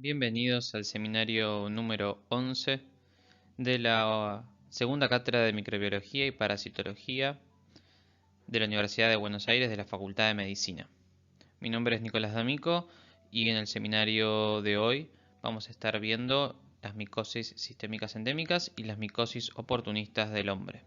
Bienvenidos al seminario número 11 de la segunda cátedra de Microbiología y Parasitología de la Universidad de Buenos Aires de la Facultad de Medicina. Mi nombre es Nicolás D'Amico y en el seminario de hoy vamos a estar viendo las micosis sistémicas endémicas y las micosis oportunistas del hombre.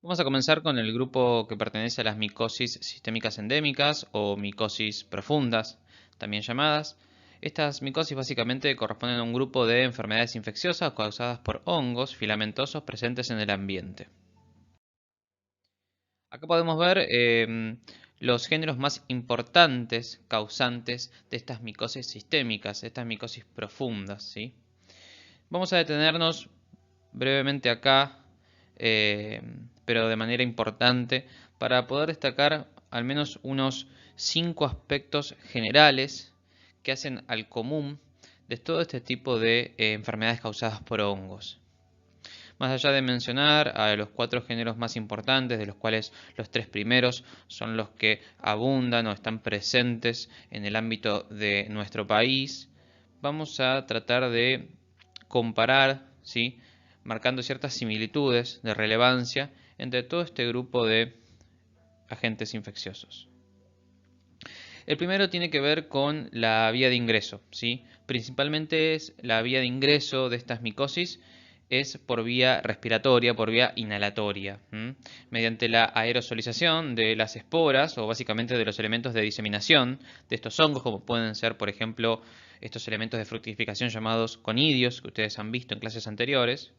Vamos a comenzar con el grupo que pertenece a las micosis sistémicas endémicas o micosis profundas, también llamadas. Estas micosis básicamente corresponden a un grupo de enfermedades infecciosas causadas por hongos filamentosos presentes en el ambiente. Acá podemos ver los géneros más importantes causantes de estas micosis sistémicas, estas micosis profundas, ¿sí? Vamos a detenernos brevemente acá, pero de manera importante, para poder destacar al menos unos 5 aspectos generales que hacen al común de todo este tipo de enfermedades causadas por hongos. Más allá de mencionar a los 4 géneros más importantes, de los cuales los 3 primeros son los que abundan o están presentes en el ámbito de nuestro país, vamos a tratar de comparar, ¿sí?, marcando ciertas similitudes de relevancia entre todo este grupo de agentes infecciosos. El primero tiene que ver con la vía de ingreso, ¿sí? Principalmente es la vía de ingreso de estas micosis es por vía respiratoria, por vía inhalatoria, mediante la aerosolización de las esporas o básicamente de los elementos de diseminación de estos hongos, como pueden ser, por ejemplo, estos elementos de fructificación llamados conidios, que ustedes han visto en clases anteriores.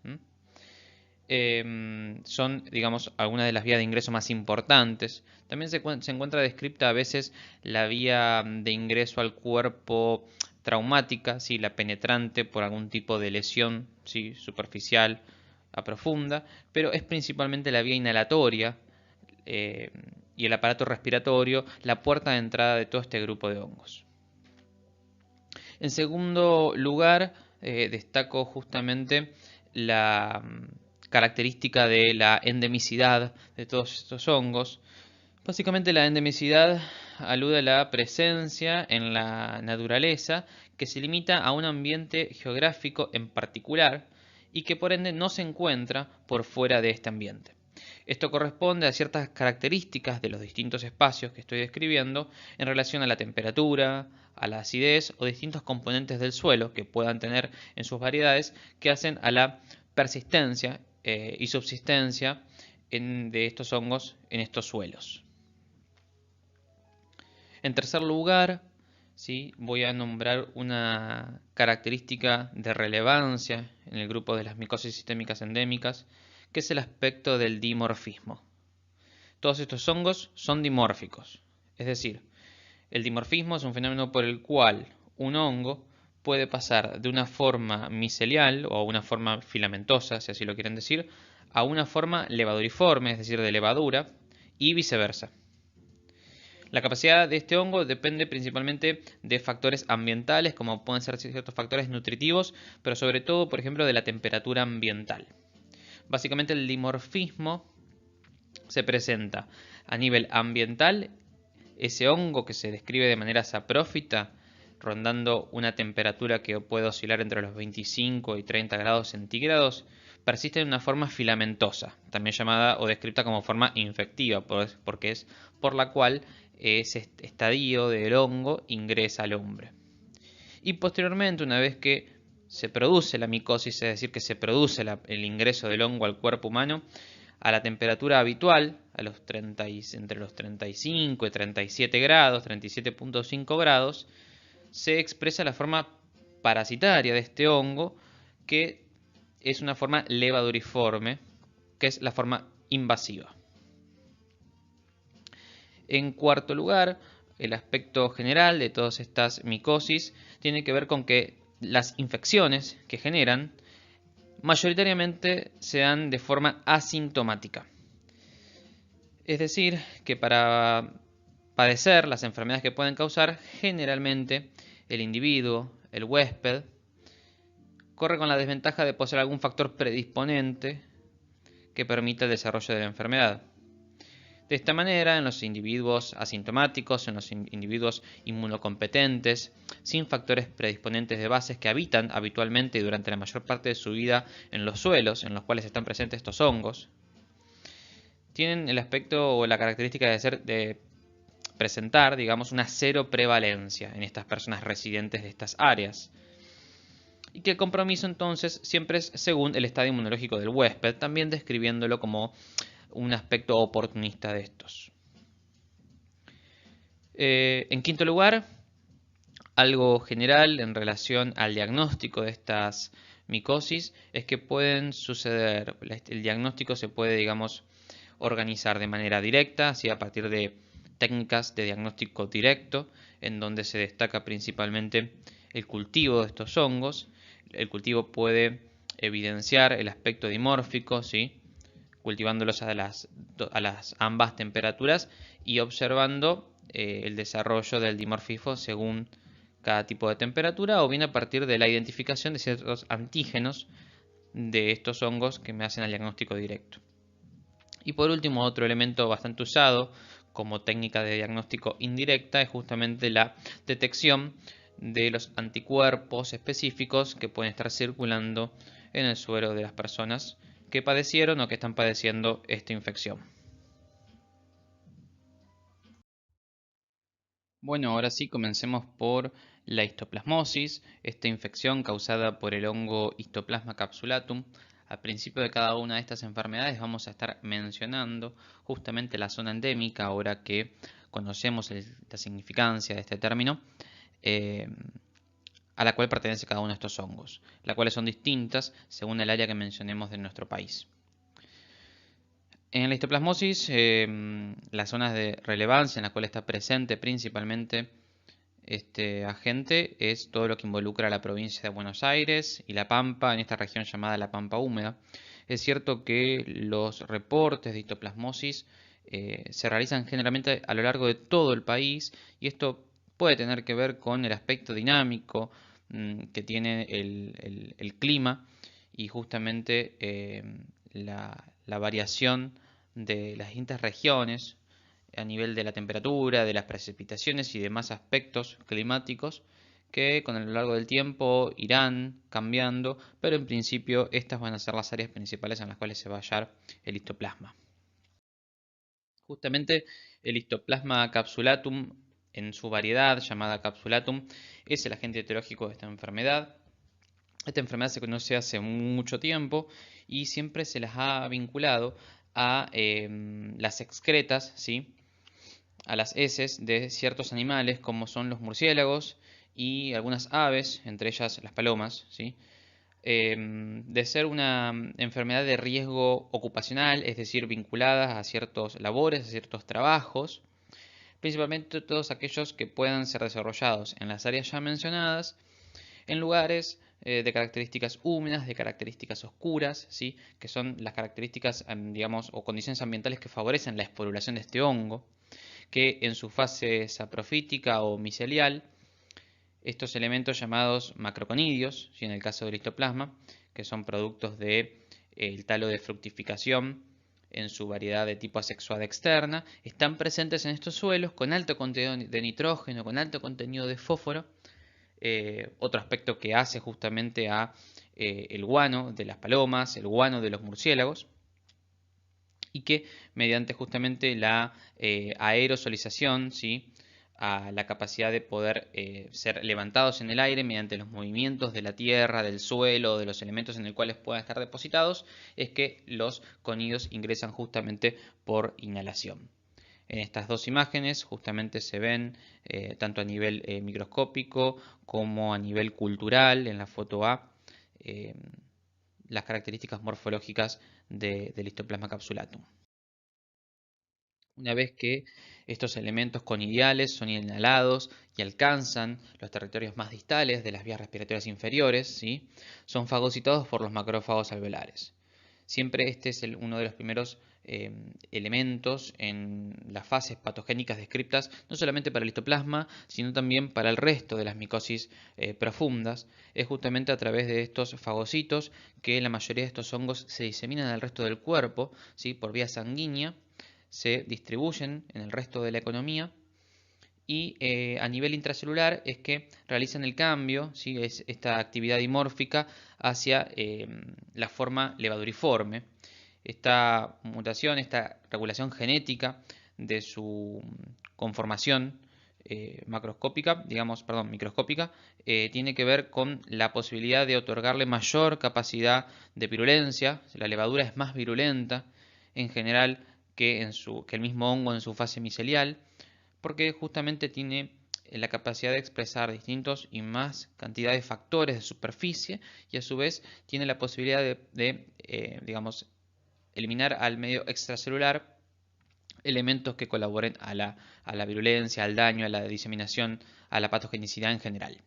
Son, digamos, algunas de las vías de ingreso más importantes. También se encuentra descripta a veces la vía de ingreso al cuerpo traumática, ¿sí?, la penetrante por algún tipo de lesión, ¿sí?, superficial a profunda, pero es principalmente la vía inhalatoria y el aparato respiratorio la puerta de entrada de todo este grupo de hongos. En segundo lugar, destaco justamente la característica de la endemicidad de todos estos hongos. Básicamente la endemicidad alude a la presencia en la naturaleza que se limita a un ambiente geográfico en particular y que por ende no se encuentra por fuera de este ambiente. Esto corresponde a ciertas características de los distintos espacios que estoy describiendo en relación a la temperatura, a la acidez o distintos componentes del suelo que puedan tener en sus variedades que hacen a la persistencia y subsistencia de estos hongos en estos suelos. En tercer lugar, ¿sí?, voy a nombrar una característica de relevancia en el grupo de las micosis sistémicas endémicas, que es el aspecto del dimorfismo. Todos estos hongos son dimórficos, es decir, el dimorfismo es un fenómeno por el cual un hongo puede pasar de una forma micelial o una forma filamentosa, si así lo quieren decir, a una forma levaduriforme, es decir, de levadura, y viceversa. La capacidad de este hongo depende principalmente de factores ambientales, como pueden ser ciertos factores nutritivos, pero sobre todo, por ejemplo, de la temperatura ambiental. Básicamente el dimorfismo se presenta a nivel ambiental, ese hongo que se describe de manera saprófita, rondando una temperatura que puede oscilar entre los 25 y 30 grados centígrados, persiste en una forma filamentosa, también llamada o descrita como forma infectiva, porque es por la cual ese estadio del hongo ingresa al hombre. Y posteriormente, una vez que se produce la micosis, es decir, que se produce el ingreso del hongo al cuerpo humano, a la temperatura habitual, entre los 35 y 37 grados, 37.5 grados, se expresa la forma parasitaria de este hongo, que es una forma levaduriforme, que es la forma invasiva. En cuarto lugar, el aspecto general de todas estas micosis tiene que ver con que las infecciones que generan mayoritariamente se dan de forma asintomática. Es decir, que para padecer las enfermedades que pueden causar, generalmente el individuo, el huésped, corre con la desventaja de poseer algún factor predisponente que permita el desarrollo de la enfermedad. De esta manera, en los individuos asintomáticos, en los individuos inmunocompetentes, sin factores predisponentes de bases que habitan habitualmente y durante la mayor parte de su vida en los suelos en los cuales están presentes estos hongos, tienen el aspecto o la característica de presentar, digamos, una cero prevalencia en estas personas residentes de estas áreas. Y que el compromiso entonces siempre es según el estado inmunológico del huésped, también describiéndolo como un aspecto oportunista de estos. En quinto lugar, algo general en relación al diagnóstico de estas micosis es que pueden suceder, el diagnóstico se puede, digamos, organizar de manera directa, así a partir de técnicas de diagnóstico directo, en donde se destaca principalmente el cultivo de estos hongos. El cultivo puede evidenciar el aspecto dimórfico, ¿sí?, cultivándolos a las ambas temperaturas y observando el desarrollo del dimorfismo según cada tipo de temperatura, o bien a partir de la identificación de ciertos antígenos de estos hongos que me hacen el diagnóstico directo. Y por último, otro elemento bastante usado como técnica de diagnóstico indirecta es justamente la detección de los anticuerpos específicos que pueden estar circulando en el suero de las personas que padecieron o que están padeciendo esta infección. Bueno, ahora sí, comencemos por la histoplasmosis, esta infección causada por el hongo Histoplasma capsulatum. Al principio de cada una de estas enfermedades vamos a estar mencionando justamente la zona endémica, ahora que conocemos la significancia de este término, a la cual pertenece cada uno de estos hongos, las cuales son distintas según el área que mencionemos de nuestro país. En la histoplasmosis, las zonas de relevancia en las cuales está presente principalmente este agente es todo lo que involucra a la provincia de Buenos Aires y La Pampa, en esta región llamada la Pampa húmeda. Es cierto que los reportes de histoplasmosis se realizan generalmente a lo largo de todo el país, y esto puede tener que ver con el aspecto dinámico que tiene el clima y justamente la variación de las distintas regiones a nivel de la temperatura, de las precipitaciones y demás aspectos climáticos que con lo largo del tiempo irán cambiando, pero en principio estas van a ser las áreas principales en las cuales se va a hallar el histoplasma. Justamente el histoplasma capsulatum en su variedad llamada capsulatum es el agente etiológico de esta enfermedad. Esta enfermedad se conoce hace mucho tiempo y siempre se las ha vinculado a las excretas, ¿sí?, a las heces de ciertos animales como son los murciélagos y algunas aves, entre ellas las palomas, ¿sí?, de ser una enfermedad de riesgo ocupacional, es decir, vinculadas a ciertos labores, a ciertos trabajos, principalmente todos aquellos que puedan ser desarrollados en las áreas ya mencionadas, en lugares de características húmedas, de características oscuras, ¿sí?, que son las características, digamos, o condiciones ambientales que favorecen la esporulación de este hongo, que en su fase saprofítica o micelial, estos elementos llamados macroconidios, ¿sí?, en el caso del histoplasma, que son productos de el talo de fructificación en su variedad de tipo asexuada externa, están presentes en estos suelos con alto contenido de nitrógeno, con alto contenido de fósforo, otro aspecto que hace justamente a el guano de las palomas, el guano de los murciélagos, y que mediante justamente la aerosolización, ¿sí?, a la capacidad de poder ser levantados en el aire mediante los movimientos de la tierra, del suelo, de los elementos en los cuales puedan estar depositados, es que los conidios ingresan justamente por inhalación. En estas dos imágenes justamente se ven tanto a nivel microscópico como a nivel cultural en la foto A las características morfológicas del histoplasma capsulatum. Una vez que estos elementos conidiales son inhalados y alcanzan los territorios más distales de las vías respiratorias inferiores, ¿sí?, son fagocitados por los macrófagos alveolares. Siempre este es uno de los primeros elementos en las fases patogénicas descritas, no solamente para el histoplasma, sino también para el resto de las micosis profundas. Es justamente a través de estos fagocitos que la mayoría de estos hongos se diseminan al resto del cuerpo, ¿sí?, por vía sanguínea, se distribuyen en el resto de la economía. Y a nivel intracelular es que realizan el cambio, ¿sí? Es esta actividad dimórfica hacia la forma levaduriforme. Esta mutación, esta regulación genética de su conformación macroscópica, microscópica, tiene que ver con la posibilidad de otorgarle mayor capacidad de virulencia. La levadura es más virulenta en general que el mismo hongo en su fase micelial, porque justamente tiene la capacidad de expresar distintos y más cantidad de factores de superficie, y a su vez tiene la posibilidad digamos, eliminar al medio extracelular elementos que colaboren a la virulencia, al daño, a la diseminación, a la patogenicidad en general.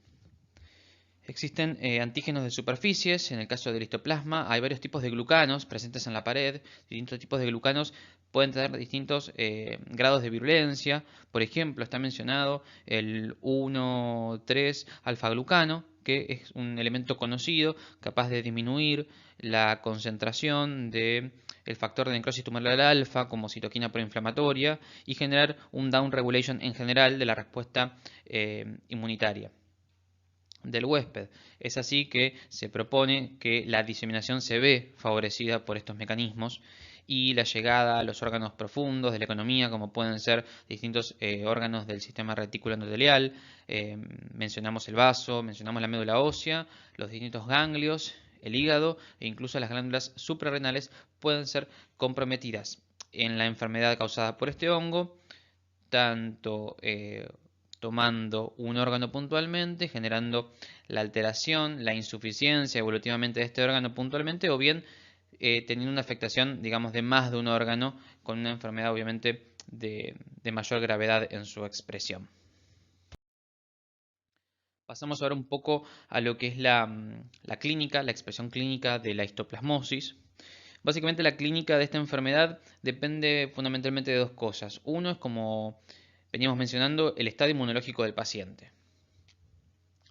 Existen antígenos de superficies. En el caso del histoplasma hay varios tipos de glucanos presentes en la pared. Distintos tipos de glucanos pueden tener distintos grados de virulencia. Por ejemplo, está mencionado el 1,3-alfa-glucano, que es un elemento conocido capaz de disminuir la concentración del factor de necrosis tumoral alfa como citoquina proinflamatoria y generar un down regulation en general de la respuesta inmunitaria del huésped. Es así que se propone que la diseminación se ve favorecida por estos mecanismos y la llegada a los órganos profundos de la economía, como pueden ser distintos órganos del sistema retículo endotelial. Mencionamos el vaso, mencionamos la médula ósea, los distintos ganglios, el hígado e incluso las glándulas suprarrenales pueden ser comprometidas en la enfermedad causada por este hongo, tanto tomando un órgano puntualmente, generando la alteración, la insuficiencia evolutivamente de este órgano puntualmente, o bien teniendo una afectación, digamos, de más de un órgano, con una enfermedad obviamente de mayor gravedad en su expresión. Pasamos ahora un poco a lo que es la clínica, la expresión clínica de la histoplasmosis. Básicamente la clínica de esta enfermedad depende fundamentalmente de dos cosas. Uno es, como veníamos mencionando, el estado inmunológico del paciente.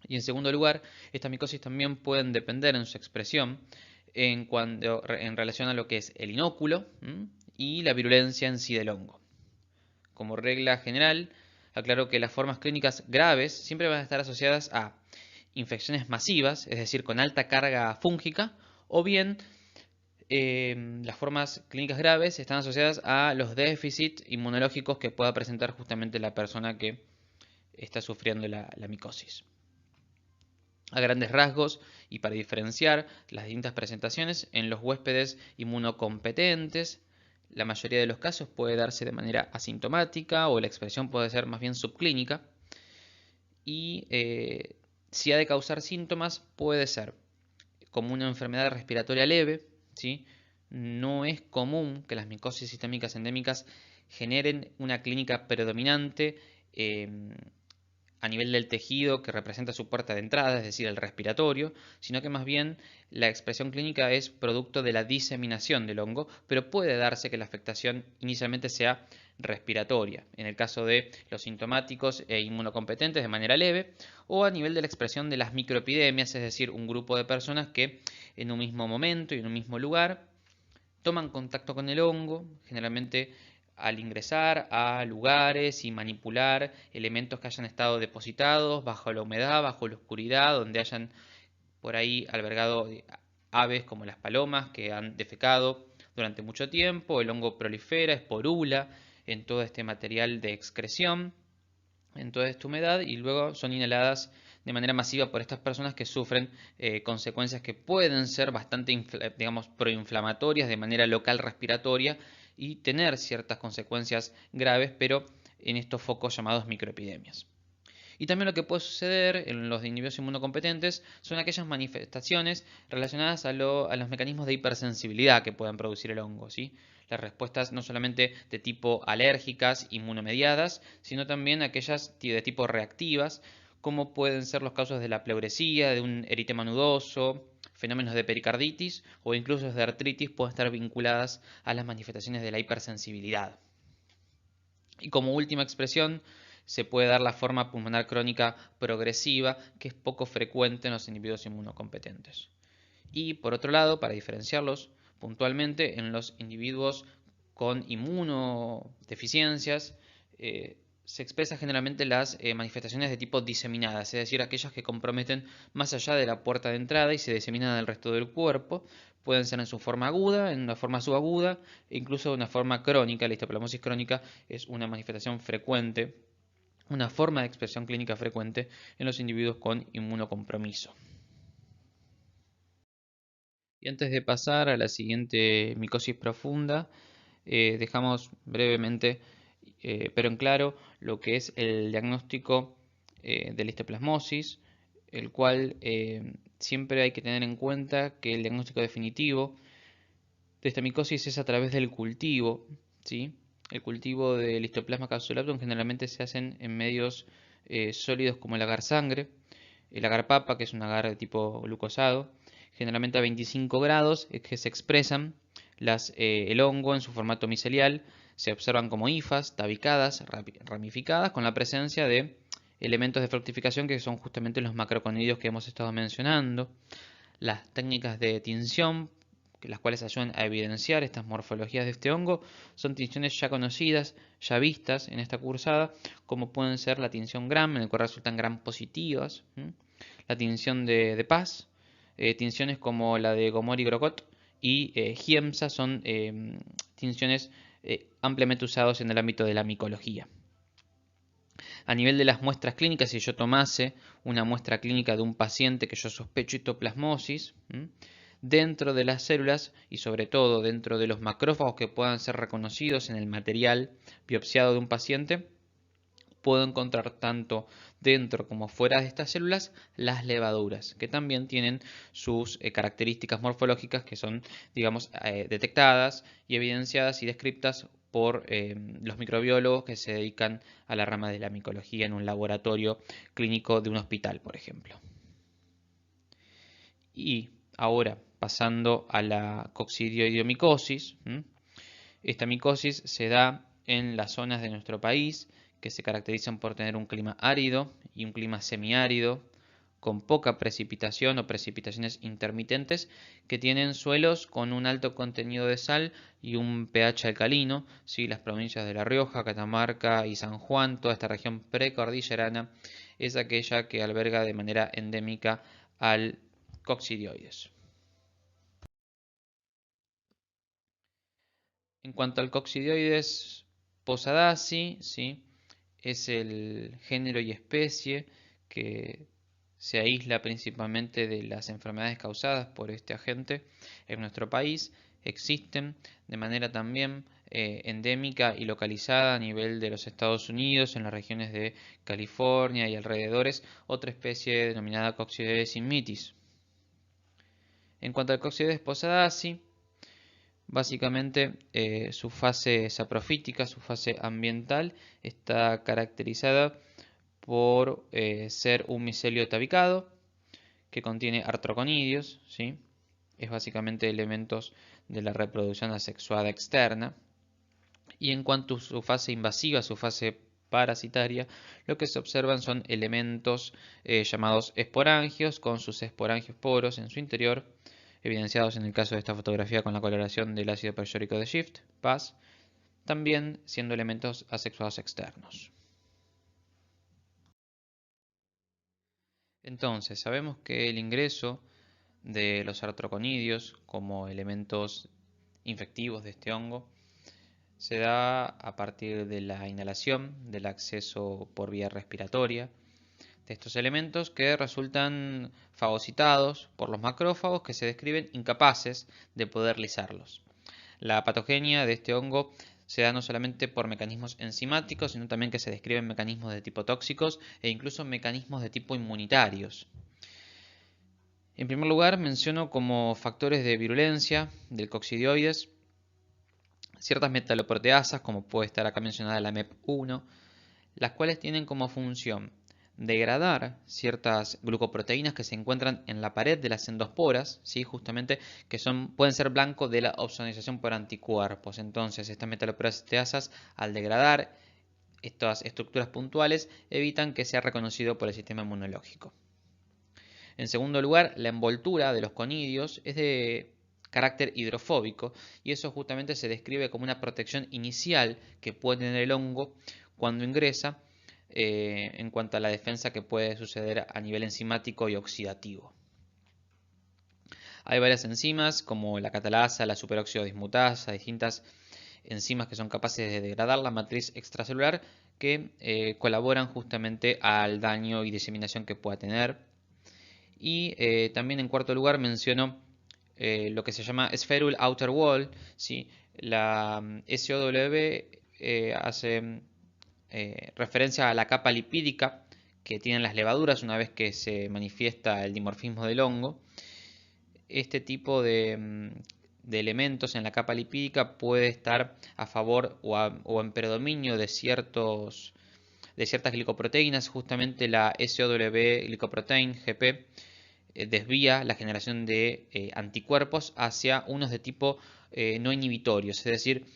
Y en segundo lugar, estas micosis también pueden depender en su expresión en relación a lo que es el inóculo y la virulencia en sí del hongo. Como regla general, aclaro que las formas clínicas graves siempre van a estar asociadas a infecciones masivas, es decir, con alta carga fúngica, o bien las formas clínicas graves están asociadas a los déficits inmunológicos que pueda presentar justamente la persona que está sufriendo la micosis. A grandes rasgos, y para diferenciar las distintas presentaciones, en los huéspedes inmunocompetentes, la mayoría de los casos puede darse de manera asintomática o la expresión puede ser más bien subclínica. Y si ha de causar síntomas, puede ser como una enfermedad respiratoria leve, ¿sí? No es común que las micosis sistémicas endémicas generen una clínica predominante a nivel del tejido que representa su puerta de entrada, es decir, el respiratorio, sino que más bien la expresión clínica es producto de la diseminación del hongo, pero puede darse que la afectación inicialmente sea respiratoria, en el caso de los sintomáticos e inmunocompetentes de manera leve, o a nivel de la expresión de las microepidemias, es decir, un grupo de personas que en un mismo momento y en un mismo lugar toman contacto con el hongo, generalmente al ingresar a lugares y manipular elementos que hayan estado depositados bajo la humedad, bajo la oscuridad, donde hayan por ahí albergado aves como las palomas que han defecado durante mucho tiempo. El hongo prolifera, esporula en todo este material de excreción, en toda esta humedad, y luego son inhaladas de manera masiva por estas personas que sufren consecuencias que pueden ser bastante, digamos, proinflamatorias de manera local respiratoria y tener ciertas consecuencias graves, pero en estos focos llamados microepidemias. Y también lo que puede suceder en los individuos inmunocompetentes son aquellas manifestaciones relacionadas a los mecanismos de hipersensibilidad que puedan producir el hongo, ¿sí? Las respuestas no solamente de tipo alérgicas, inmunomediadas, sino también aquellas de tipo reactivas, como pueden ser los casos de la pleuresía, de un eritema nudoso, fenómenos de pericarditis o incluso de artritis pueden estar vinculadas a las manifestaciones de la hipersensibilidad. Y como última expresión, se puede dar la forma pulmonar crónica progresiva, que es poco frecuente en los individuos inmunocompetentes. Y por otro lado, para diferenciarlos puntualmente, en los individuos con inmunodeficiencias, se expresan generalmente las manifestaciones de tipo diseminadas, es decir, aquellas que comprometen más allá de la puerta de entrada y se diseminan al resto del cuerpo. Pueden ser en su forma aguda, en una forma subaguda e incluso de una forma crónica. La histoplasmosis crónica es una manifestación frecuente, una forma de expresión clínica frecuente en los individuos con inmunocompromiso. Y antes de pasar a la siguiente micosis profunda, dejamos brevemente, pero en claro, lo que es el diagnóstico de la histoplasmosis, el cual siempre hay que tener en cuenta que el diagnóstico definitivo de esta micosis es a través del cultivo, ¿sí? El cultivo del histoplasma capsulatum generalmente se hacen en medios sólidos como el agar sangre, el agar papa, que es un agar de tipo glucosado, generalmente a 25 grados, es que se expresan el hongo en su formato micelial, se observan como hifas, tabicadas, ramificadas, con la presencia de elementos de fructificación que son justamente los macroconidios que hemos estado mencionando. Las técnicas de tinción, las cuales ayudan a evidenciar estas morfologías de este hongo, son tinciones ya conocidas, ya vistas en esta cursada, como pueden ser la tinción Gram, en el cual resultan Gram positivas, la tinción de Paz, tinciones como la de Gomori Grocott y Giemsa son tinciones ampliamente usados en el ámbito de la micología. A nivel de las muestras clínicas, si yo tomase una muestra clínica de un paciente que yo sospecho histoplasmosis, dentro de las células y sobre todo dentro de los macrófagos que puedan ser reconocidos en el material biopsiado de un paciente, puedo encontrar tanto dentro como fuera de estas células las levaduras, que también tienen sus características morfológicas que son, digamos, detectadas y evidenciadas y descriptas por los microbiólogos que se dedican a la rama de la micología en un laboratorio clínico de un hospital, por ejemplo. Y ahora, pasando a la coccidioidomicosis, esta micosis se da en las zonas de nuestro país que se caracterizan por tener un clima árido y un clima semiárido, con poca precipitación o precipitaciones intermitentes, que tienen suelos con un alto contenido de sal y un pH alcalino. ¿Sí? Las provincias de La Rioja, Catamarca y San Juan, toda esta región precordillerana, es aquella que alberga de manera endémica al coccidioides. En cuanto al coccidioides posadacea, ¿sí? Es el género y especie que se aísla principalmente de las enfermedades causadas por este agente en nuestro país. Existen de manera también endémica y localizada a nivel de los Estados Unidos, en las regiones de California y alrededores, otra especie denominada Coccidioides immitis. En cuanto al Coccidioides posadacea, básicamente su fase saprofítica, su fase ambiental, está caracterizada por ser un micelio tabicado que contiene artroconidios, ¿sí? Es básicamente elementos de la reproducción asexuada externa. Y en cuanto a su fase invasiva, su fase parasitaria, lo que se observan son elementos llamados esporangios, con sus esporangiosporos en su interior, evidenciados en el caso de esta fotografía con la coloración del ácido perchórico de Schiff, PAS, también siendo elementos asexuados externos. Entonces, sabemos que el ingreso de los artroconidios como elementos infectivos de este hongo se da a partir de la inhalación, del acceso por vía respiratoria de estos elementos que resultan fagocitados por los macrófagos que se describen incapaces de poder lisarlos. La patogenia de este hongo se da no solamente por mecanismos enzimáticos, sino también que se describen mecanismos de tipo tóxicos e incluso mecanismos de tipo inmunitarios. En primer lugar, menciono como factores de virulencia del coccidioides ciertas metaloproteasas, como puede estar acá mencionada la MEP1, las cuales tienen como función degradar ciertas glucoproteínas que se encuentran en la pared de las endosporas, ¿sí? Justamente que pueden ser blanco de la ozonización por anticuerpos. Entonces, estas metaloproteasas, al degradar estas estructuras puntuales, evitan que sea reconocido por el sistema inmunológico. En segundo lugar, la envoltura de los conidios es de carácter hidrofóbico, y eso justamente se describe como una protección inicial que puede tener el hongo cuando ingresa, en cuanto a la defensa que puede suceder a nivel enzimático y oxidativo. Hay varias enzimas como la catalasa, la superóxido dismutasa, distintas enzimas que son capaces de degradar la matriz extracelular que colaboran justamente al daño y diseminación que pueda tener. Y también en cuarto lugar menciono lo que se llama Spherule Outer Wall, ¿sí? La SOW hace referencia a la capa lipídica que tienen las levaduras una vez que se manifiesta el dimorfismo del hongo. Este tipo de elementos en la capa lipídica puede estar a favor o en predominio de ciertas glicoproteínas. Justamente la SOW glicoprotein GP desvía la generación de anticuerpos hacia unos de tipo no inhibitorios, es decir,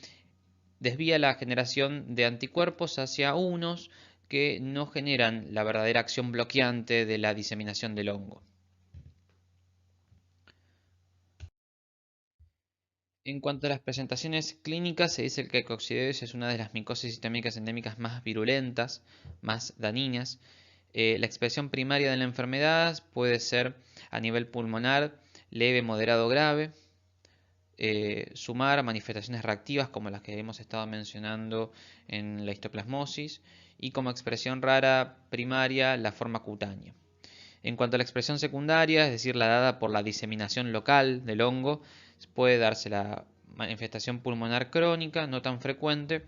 desvía la generación de anticuerpos hacia unos que no generan la verdadera acción bloqueante de la diseminación del hongo. En cuanto a las presentaciones clínicas, se dice que el coccidioides es una de las micosis sistémicas endémicas más virulentas, más dañinas. La expresión primaria de la enfermedad puede ser a nivel pulmonar, leve, moderado, grave. Sumar manifestaciones reactivas como las que hemos estado mencionando en la histoplasmosis y como expresión rara primaria la forma cutánea. En cuanto a la expresión secundaria, es decir, la dada por la diseminación local del hongo, puede darse la manifestación pulmonar crónica, no tan frecuente,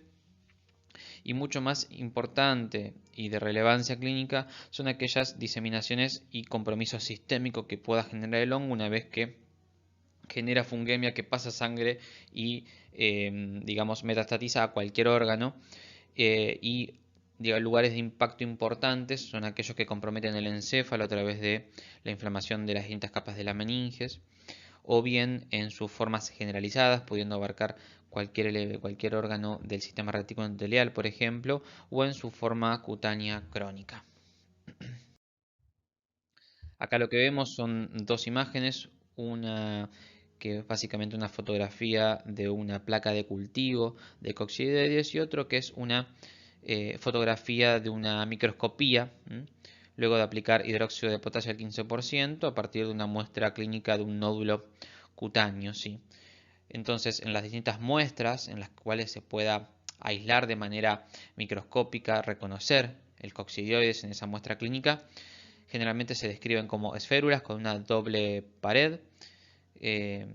y mucho más importante y de relevancia clínica son aquellas diseminaciones y compromiso sistémico que pueda generar el hongo una vez que genera fungemia, que pasa sangre y digamos metastatiza a cualquier órgano, y lugares de impacto importantes son aquellos que comprometen el encéfalo a través de la inflamación de las distintas capas de la meninges, o bien en sus formas generalizadas, pudiendo abarcar cualquier órgano del sistema reticuloendotelial, por ejemplo, o en su forma cutánea crónica. Acá lo que vemos son dos imágenes, una que es básicamente una fotografía de una placa de cultivo de coccidioides y otro que es una fotografía de una microscopía, luego de aplicar hidróxido de potasio al 15% a partir de una muestra clínica de un nódulo cutáneo. ¿Sí? Entonces, en las distintas muestras en las cuales se pueda aislar de manera microscópica, reconocer el coccidioides en esa muestra clínica, generalmente se describen como esférulas con una doble pared, eh,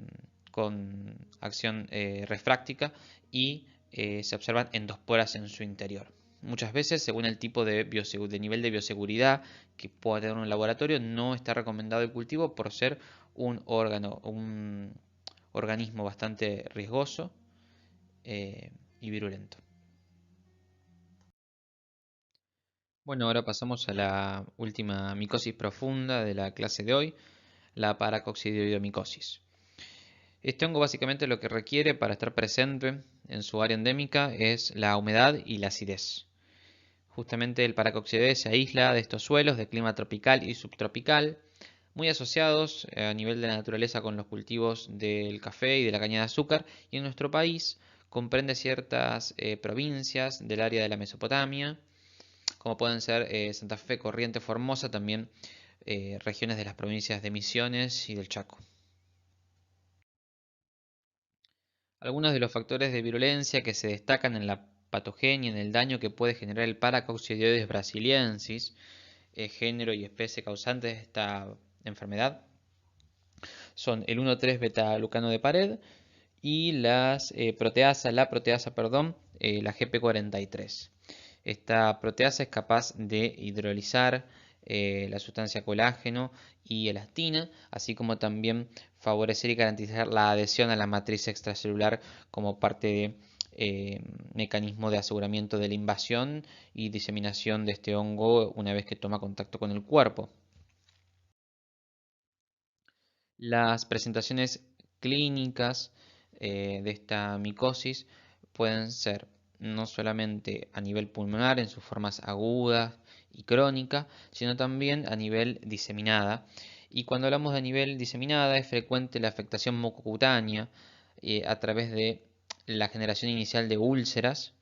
con acción refráctica, y se observan endosporas en su interior. Muchas veces, según el tipo de nivel de bioseguridad que pueda tener un laboratorio, no está recomendado el cultivo por ser un organismo bastante riesgoso y virulento. Bueno, ahora pasamos a la última micosis profunda de la clase de hoy, la paracoccidioidomicosis. Este hongo básicamente lo que requiere para estar presente en su área endémica es la humedad y la acidez. Justamente el paracoccidioides se aísla de estos suelos de clima tropical y subtropical, muy asociados a nivel de la naturaleza con los cultivos del café y de la caña de azúcar, y en nuestro país comprende ciertas provincias del área de la Mesopotamia, como pueden ser Santa Fe, Corrientes, Formosa, también regiones de las provincias de Misiones y del Chaco. Algunos de los factores de virulencia que se destacan en la patogenia, en el daño que puede generar el Paracoccidioides brasiliensis, género y especie causantes de esta enfermedad, son el 1,3 beta-glucano de pared y la proteasa, la GP43. Esta proteasa es capaz de hidrolizar la sustancia colágeno y elastina, así como también favorecer y garantizar la adhesión a la matriz extracelular como parte de mecanismo de aseguramiento de la invasión y diseminación de este hongo una vez que toma contacto con el cuerpo. Las presentaciones clínicas de esta micosis pueden ser no solamente a nivel pulmonar en sus formas agudas y crónicas, sino también a nivel diseminada Y cuando hablamos de nivel diseminada, es frecuente la afectación mucocutánea a través de la generación inicial de úlceras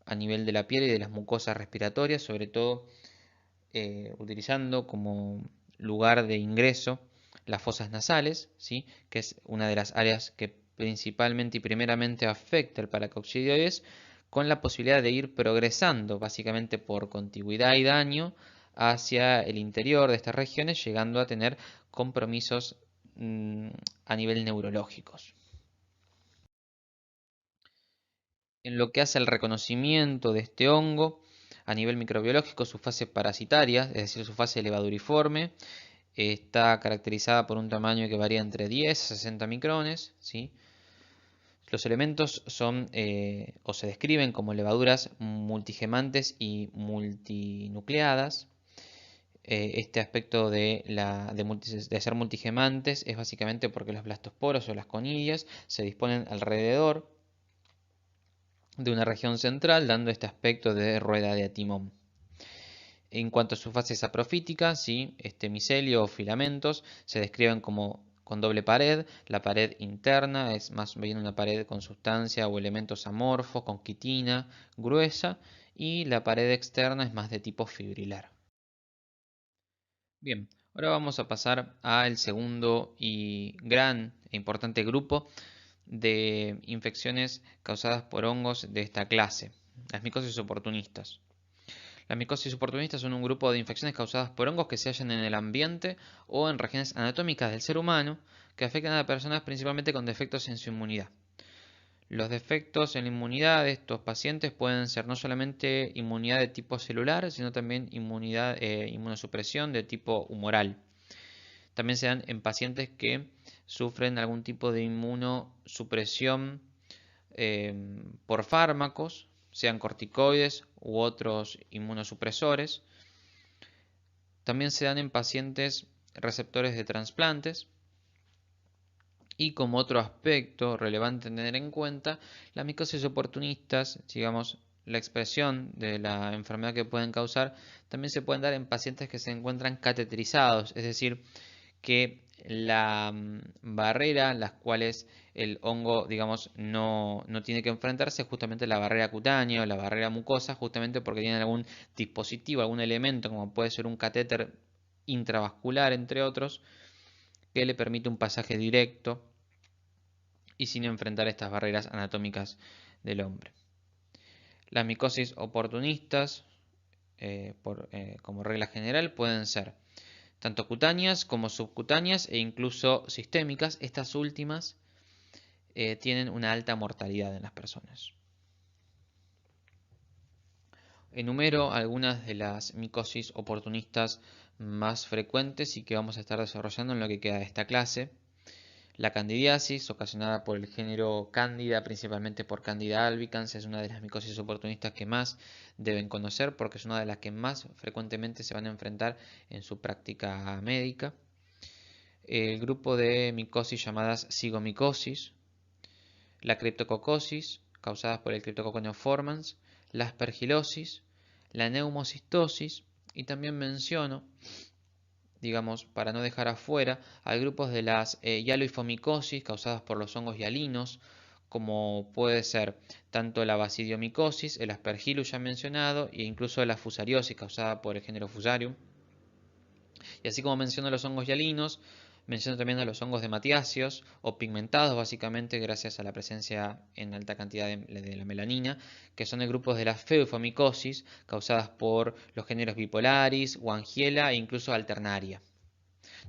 a nivel de la piel y de las mucosas respiratorias, sobre todo utilizando como lugar de ingreso las fosas nasales, ¿sí? Que es una de las áreas que principalmente y primeramente afecta el paracoccidioides, con la posibilidad de ir progresando básicamente por contigüidad y daño hacia el interior de estas regiones, llegando a tener compromisos a nivel neurológicos. En lo que hace al reconocimiento de este hongo, a nivel microbiológico, su fase parasitaria, es decir, su fase levaduriforme, está caracterizada por un tamaño que varía entre 10 a 60 micrones, ¿sí? Los elementos son o se describen como levaduras multigemantes y multinucleadas. Este aspecto de ser multigemantes es básicamente porque los blastosporos o las conillas se disponen alrededor de una región central, dando este aspecto de rueda de timón. En cuanto a su fase saprofítica, ¿sí? Este micelio o filamentos se describen como con doble pared. La pared interna es más bien una pared con sustancia o elementos amorfos, con quitina gruesa, y la pared externa es más de tipo fibrilar. Bien, ahora vamos a pasar al segundo y gran e importante grupo de infecciones causadas por hongos de esta clase, las micosis oportunistas. Las micosis oportunistas son un grupo de infecciones causadas por hongos que se hallan en el ambiente o en regiones anatómicas del ser humano que afectan a personas principalmente con defectos en su inmunidad. Los defectos en la inmunidad de estos pacientes pueden ser no solamente inmunidad de tipo celular, sino también inmunosupresión de tipo humoral. También se dan en pacientes que sufren algún tipo de inmunosupresión por fármacos, sean corticoides u otros inmunosupresores. También se dan en pacientes receptores de trasplantes. Y como otro aspecto relevante a tener en cuenta, las micosis oportunistas, digamos, la expresión de la enfermedad que pueden causar, también se pueden dar en pacientes que se encuentran cateterizados, es decir, que la barrera a las cuales el hongo, digamos, no tiene que enfrentarse es justamente la barrera cutánea o la barrera mucosa, justamente porque tienen algún dispositivo, algún elemento, como puede ser un catéter intravascular, entre otros, que le permite un pasaje directo y sin enfrentar estas barreras anatómicas del hombre. Las micosis oportunistas, como regla general, pueden ser tanto cutáneas como subcutáneas e incluso sistémicas. Estas últimas tienen una alta mortalidad en las personas. Enumero algunas de las micosis oportunistas más frecuentes y que vamos a estar desarrollando en lo que queda de esta clase. La candidiasis, ocasionada por el género Cándida, principalmente por Candida albicans, es una de las micosis oportunistas que más deben conocer porque es una de las que más frecuentemente se van a enfrentar en su práctica médica. El grupo de micosis llamadas cigomicosis, la criptococosis, causadas por el Cryptococcus neoformans, la aspergilosis, la neumocistosis, y también menciono, digamos, para no dejar afuera, al grupos de las hialoifomicosis causadas por los hongos hialinos, como puede ser tanto la basidiomicosis, el aspergillus ya mencionado, e incluso la fusariosis causada por el género Fusarium. Y así como menciono los hongos hialinos, menciono también a los hongos de matiáceos o pigmentados, básicamente gracias a la presencia en alta cantidad de la melanina, que son el grupo de la feufomicosis, causadas por los géneros bipolaris, Wangiela e incluso alternaria.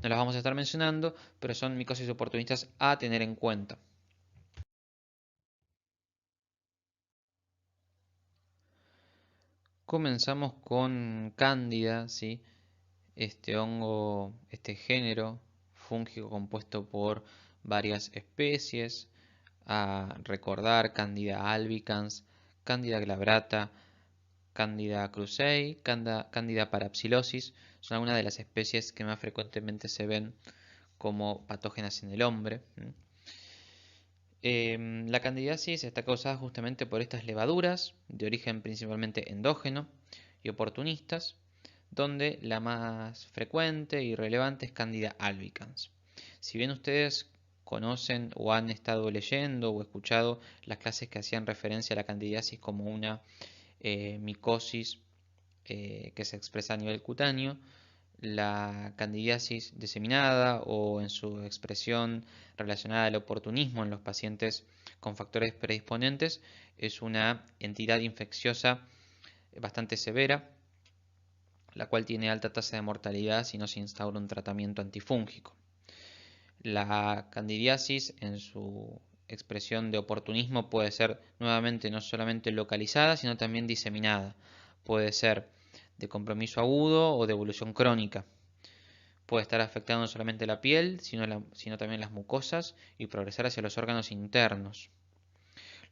No las vamos a estar mencionando, pero son micosis oportunistas a tener en cuenta. Comenzamos con Cándida, ¿sí? Este hongo, este género fúngico compuesto por varias especies, a recordar Candida albicans, Candida glabrata, Candida krusei, Candida parapsilosis, son algunas de las especies que más frecuentemente se ven como patógenas en el hombre. La candidiasis está causada justamente por estas levaduras, de origen principalmente endógeno y oportunistas, donde la más frecuente y relevante es Candida albicans. Si bien ustedes conocen o han estado leyendo o escuchado las clases que hacían referencia a la candidiasis como una micosis que se expresa a nivel cutáneo, la candidiasis diseminada o en su expresión relacionada al oportunismo en los pacientes con factores predisponentes es una entidad infecciosa bastante severa, la cual tiene alta tasa de mortalidad si no se instaura un tratamiento antifúngico. La candidiasis en su expresión de oportunismo puede ser nuevamente no solamente localizada, sino también diseminada. Puede ser de compromiso agudo o de evolución crónica. Puede estar afectando no solamente la piel, sino también las mucosas y progresar hacia los órganos internos.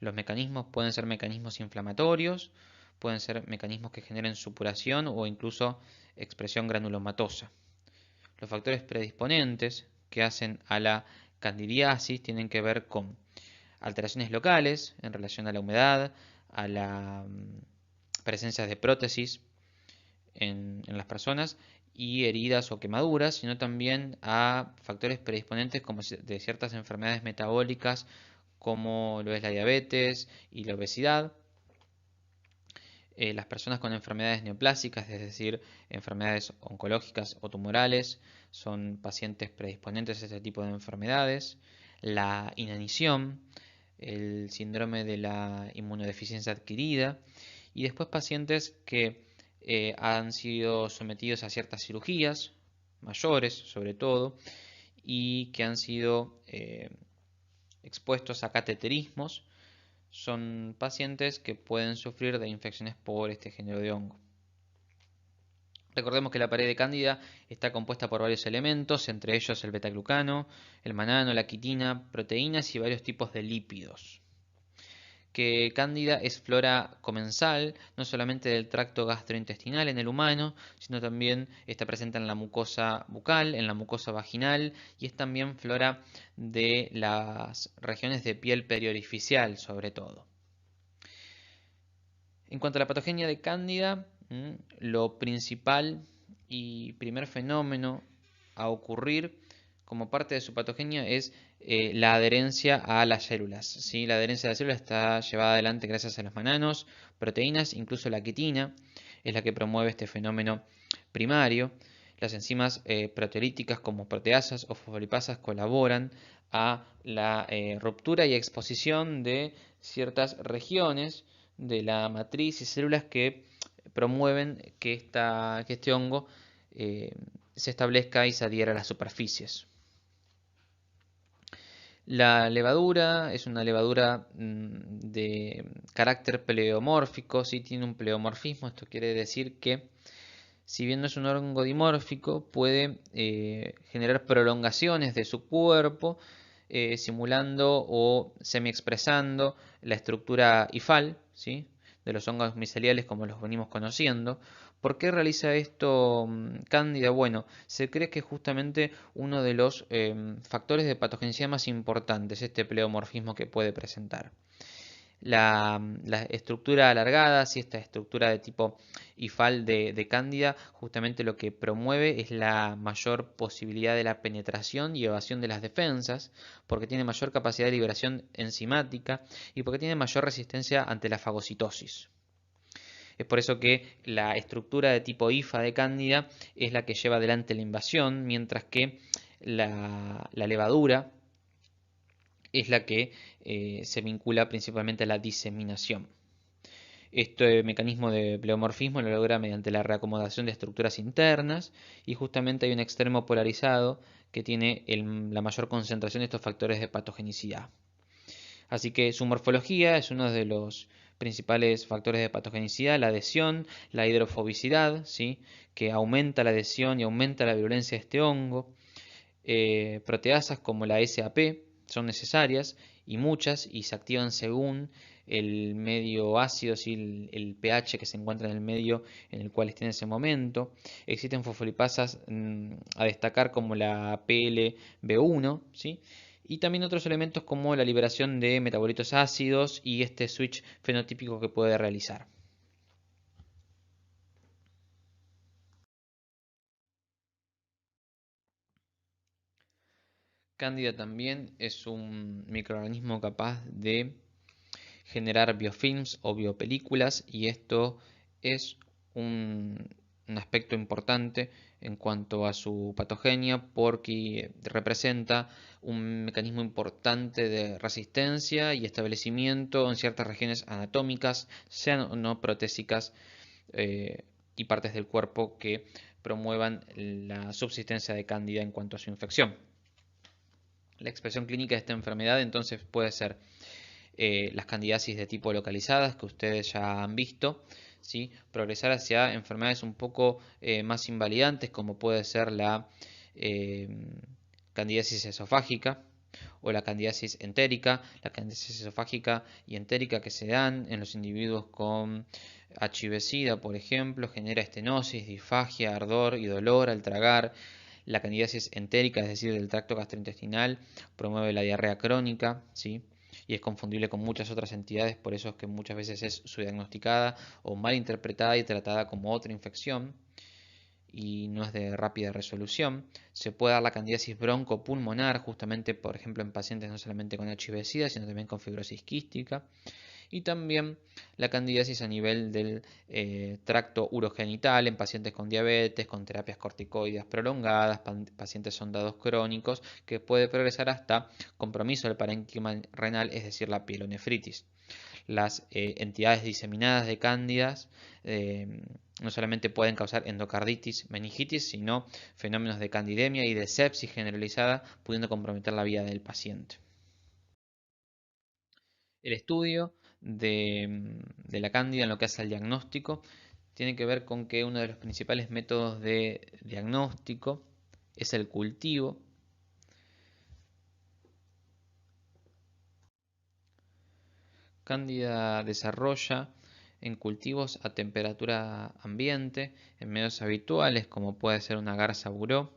Los mecanismos pueden ser mecanismos inflamatorios, pueden ser mecanismos que generen supuración o incluso expresión granulomatosa. Los factores predisponentes que hacen a la candidiasis tienen que ver con alteraciones locales en relación a la humedad, a la presencia de prótesis en las personas y heridas o quemaduras, sino también a factores predisponentes como de ciertas enfermedades metabólicas como lo es la diabetes y la obesidad. Las personas con enfermedades neoplásicas, es decir, enfermedades oncológicas o tumorales, son pacientes predisponentes a este tipo de enfermedades. La inanición, el síndrome de la inmunodeficiencia adquirida y después pacientes que han sido sometidos a ciertas cirugías, mayores sobre todo, y que han sido expuestos a cateterismos, son pacientes que pueden sufrir de infecciones por este género de hongo. Recordemos que la pared de cándida está compuesta por varios elementos, entre ellos el betaglucano, el manano, la quitina, proteínas y varios tipos de lípidos. Que cándida es flora comensal, no solamente del tracto gastrointestinal en el humano, sino también está presente en la mucosa bucal, en la mucosa vaginal y es también flora de las regiones de piel periorificial sobre todo. En cuanto a la patogenia de cándida, lo principal y primer fenómeno a ocurrir como parte de su patogenia es la adherencia a las células. ¿Sí? La adherencia a las células está llevada adelante gracias a los mananos, proteínas, incluso la quitina es la que promueve este fenómeno primario. Las enzimas proteolíticas como proteasas o fosfolipasas colaboran a la ruptura y exposición de ciertas regiones de la matriz y células que promueven que este hongo se establezca y se adhiera a las superficies. La levadura es una levadura de carácter pleomórfico, sí tiene un pleomorfismo, esto quiere decir que si bien no es un hongo dimórfico, puede generar prolongaciones de su cuerpo, simulando o semi-expresando la estructura hifal, ¿sí? de los hongos miceliales como los venimos conociendo. ¿Por qué realiza esto Cándida? Bueno, se cree que es justamente uno de los factores de patogenicidad más importantes, este pleomorfismo que puede presentar. La estructura alargada, si esta estructura de tipo IFAL de Cándida, justamente lo que promueve es la mayor posibilidad de la penetración y evasión de las defensas, porque tiene mayor capacidad de liberación enzimática y porque tiene mayor resistencia ante la fagocitosis. Es por eso que la estructura de tipo IFA de Cándida es la que lleva adelante la invasión, mientras que la levadura es la que se vincula principalmente a la diseminación. Este mecanismo de pleomorfismo lo logra mediante la reacomodación de estructuras internas y justamente hay un extremo polarizado que tiene la mayor concentración de estos factores de patogenicidad. Así que su morfología es uno de los principales factores de patogenicidad, la adhesión, la hidrofobicidad, ¿sí? que aumenta la adhesión y aumenta la virulencia de este hongo. Proteasas como la SAP son necesarias y muchas y se activan según el medio ácido, ¿sí? el pH que se encuentra en el medio en el cual esté en ese momento. Existen fosfolipasas a destacar como la PLB1, ¿sí? y también otros elementos como la liberación de metabolitos ácidos y este switch fenotípico que puede realizar. Cándida también es un microorganismo capaz de generar biofilms o biopelículas, y esto es un aspecto importante en cuanto a su patogenia, porque representa un mecanismo importante de resistencia y establecimiento en ciertas regiones anatómicas, sean o no protésicas, y partes del cuerpo que promuevan la subsistencia de cándida en cuanto a su infección. La expresión clínica de esta enfermedad entonces puede ser las candidiasis de tipo localizadas, que ustedes ya han visto, ¿sí? Progresar hacia enfermedades un poco más invalidantes, como puede ser la eh, candidiasis esofágica o la candidiasis entérica. La candidiasis esofágica y entérica, que se dan en los individuos con HIV-Sida, por ejemplo, genera estenosis, disfagia, ardor y dolor al tragar. La candidiasis entérica, es decir, del tracto gastrointestinal, promueve la diarrea crónica, ¿sí? Y es confundible con muchas otras entidades, por eso es que muchas veces es subdiagnosticada o mal interpretada y tratada como otra infección, y no es de rápida resolución. Se puede dar la candidiasis broncopulmonar, justamente, por ejemplo, en pacientes no solamente con HIV-Sida, sino también con fibrosis quística. Y también la candidiasis a nivel del tracto urogenital en pacientes con diabetes, con terapias corticoides prolongadas, pacientes sondados crónicos, que puede progresar hasta compromiso del parénquima renal, es decir, la pielonefritis. Las entidades diseminadas de cándidas no solamente pueden causar endocarditis, meningitis, sino fenómenos de candidemia y de sepsis generalizada, pudiendo comprometer la vida del paciente. El estudio de la cándida en lo que hace al diagnóstico tiene que ver con que uno de los principales métodos de diagnóstico es el cultivo. Cándida desarrolla en cultivos a temperatura ambiente, en medios habituales como puede ser una garza buró.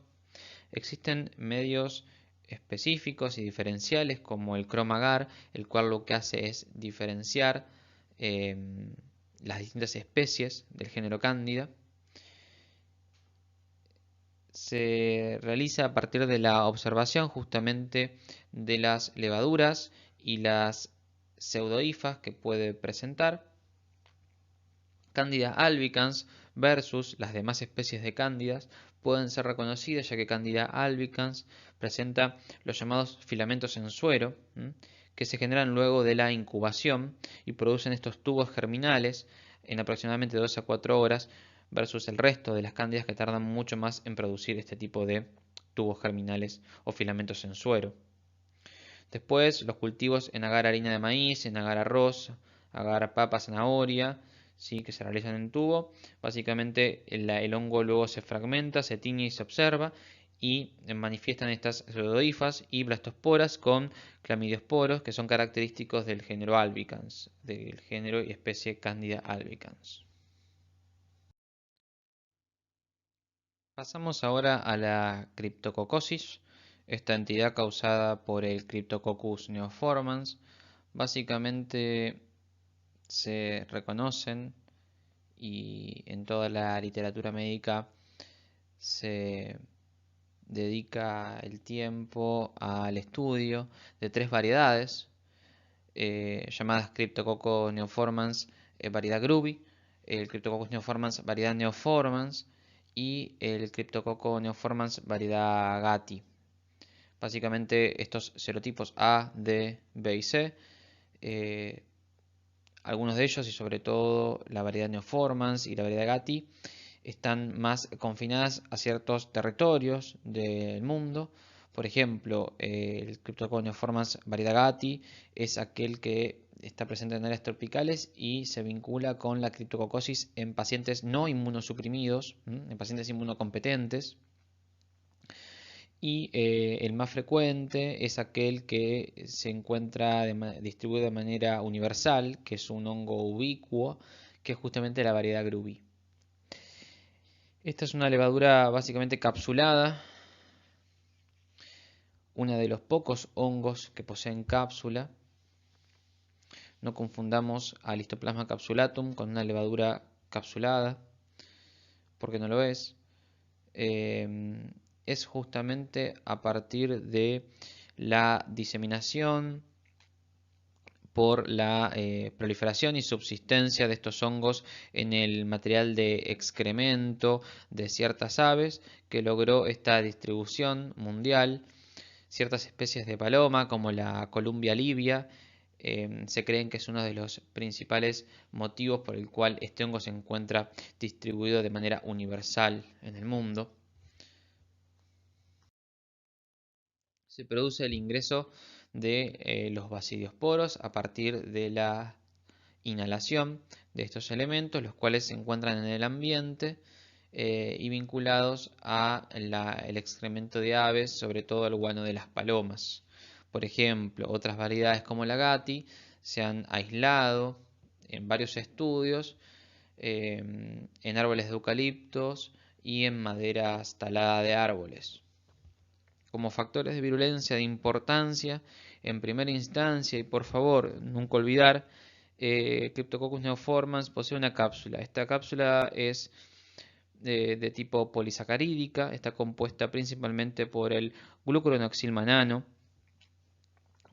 Existen medios específicos y diferenciales como el Chroma-Agar, el cual lo que hace es diferenciar eh, las distintas especies del género Cándida. Se realiza a partir de la observación justamente de las levaduras y las pseudohifas que puede presentar. Candida albicans versus las demás especies de cándidas pueden ser reconocidas, ya que Candida albicans presenta los llamados filamentos en suero, que se generan luego de la incubación y producen estos tubos germinales en aproximadamente 2 a 4 horas, versus el resto de las cándidas, que tardan mucho más en producir este tipo de tubos germinales o filamentos en suero. Después, los cultivos en agar harina de maíz, en agar arroz, agar papa, zanahoria, ¿sí? Que se realizan en tubo. Básicamente el hongo luego se fragmenta, se tiñe y se observa, y manifiestan estas pseudohifas y blastosporas con clamidiosporos, que son característicos del género albicans, del género y especie Candida albicans. Pasamos ahora a la criptococosis, esta entidad causada por el Cryptococcus neoformans. Básicamente se reconocen, y en toda la literatura médica se dedica el tiempo al estudio de 3 variedades llamadas Cryptococcus neoformans variedad Gruby, el Cryptococcus neoformans variedad Neoformans y el Cryptococcus neoformans variedad Gatti. Básicamente estos serotipos A, D, B y C, algunos de ellos, y sobre todo la variedad Neoformans y la variedad Gatti, están más confinadas a ciertos territorios del mundo. Por ejemplo, el Cryptococcus neoformans variedad Gatti es aquel que está presente en áreas tropicales y se vincula con la criptococosis en pacientes no inmunosuprimidos, en pacientes inmunocompetentes. Y el más frecuente es aquel que se encuentra distribuido de manera universal, que es un hongo ubicuo, que es justamente la variedad Gruby. Esta es una levadura básicamente capsulada, una de los pocos hongos que poseen cápsula. No confundamos al Histoplasma capsulatum con una levadura capsulada, porque no lo es. es justamente a partir de la diseminación por la proliferación y subsistencia de estos hongos en el material de excremento de ciertas aves que logró esta distribución mundial. Ciertas especies de paloma, como la Columbia livia, se creen que es uno de los principales motivos por el cual este hongo se encuentra distribuido de manera universal en el mundo. Se produce el ingreso de los basidiosporos a partir de la inhalación de estos elementos, los cuales se encuentran en el ambiente y vinculados a el excremento de aves, sobre todo el guano de las palomas. Por ejemplo, otras variedades como la gati se han aislado en varios estudios en árboles de eucaliptos y en maderas taladas de árboles. Como factores de virulencia de importancia, en primera instancia, y por favor, nunca olvidar, Cryptococcus neoformans posee una cápsula. Esta cápsula es de tipo polisacarídica, está compuesta principalmente por el glucuronoxilmanano.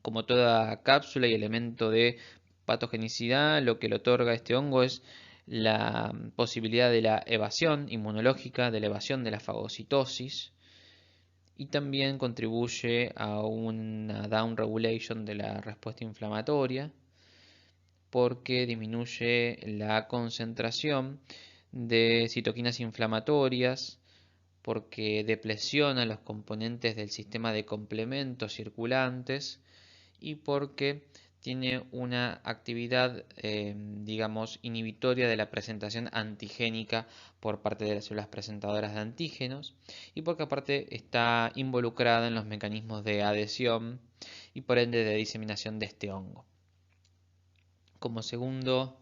Como toda cápsula y elemento de patogenicidad, lo que le otorga a este hongo es la posibilidad de la evasión inmunológica, de la evasión de la fagocitosis, y también contribuye a una down regulation de la respuesta inflamatoria porque disminuye la concentración de citoquinas inflamatorias, porque depresiona los componentes del sistema de complementos circulantes y porque tiene una actividad, digamos, inhibitoria de la presentación antigénica por parte de las células presentadoras de antígenos y porque aparte está involucrada en los mecanismos de adhesión y por ende de diseminación de este hongo. Como segundo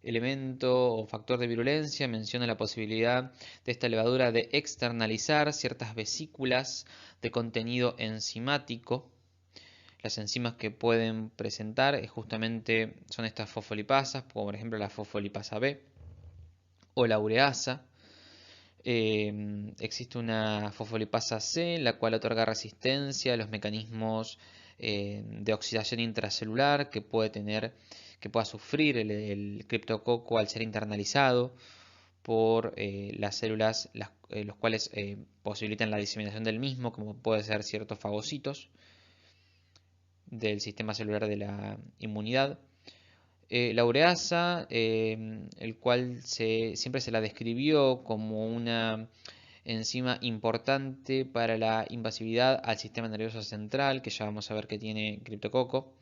elemento o factor de virulencia menciona la posibilidad de esta levadura de externalizar ciertas vesículas de contenido enzimático. Las enzimas que pueden presentar justamente son estas fosfolipasas, como por ejemplo la fosfolipasa B o la ureasa. Existe una fosfolipasa C, la cual otorga resistencia a los mecanismos de oxidación intracelular que pueda sufrir el criptococo al ser internalizado por las células, los cuales posibilitan la diseminación del mismo, como puede ser ciertos fagocitos del sistema celular de la inmunidad. La ureasa, el cual siempre se la describió como una enzima importante para la invasividad al sistema nervioso central, que ya vamos a ver que tiene criptococo,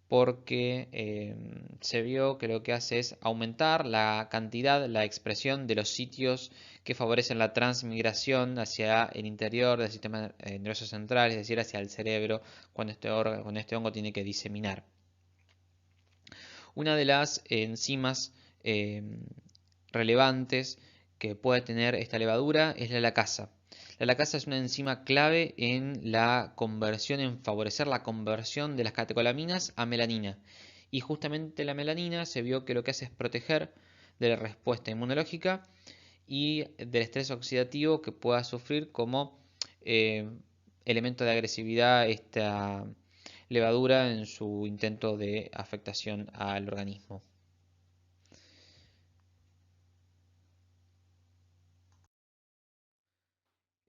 porque se vio que lo que hace es aumentar la cantidad, la expresión de los sitios que favorecen la transmigración hacia el interior del sistema nervioso central, es decir, hacia el cerebro, cuando este hongo tiene que diseminar. Una de las enzimas relevantes que puede tener esta levadura es la lacasa. La lacasa es una enzima clave en la conversión, en favorecer la conversión de las catecolaminas a melanina. Y justamente la melanina se vio que lo que hace es proteger de la respuesta inmunológica y del estrés oxidativo que pueda sufrir como elemento de agresividad esta levadura en su intento de afectación al organismo.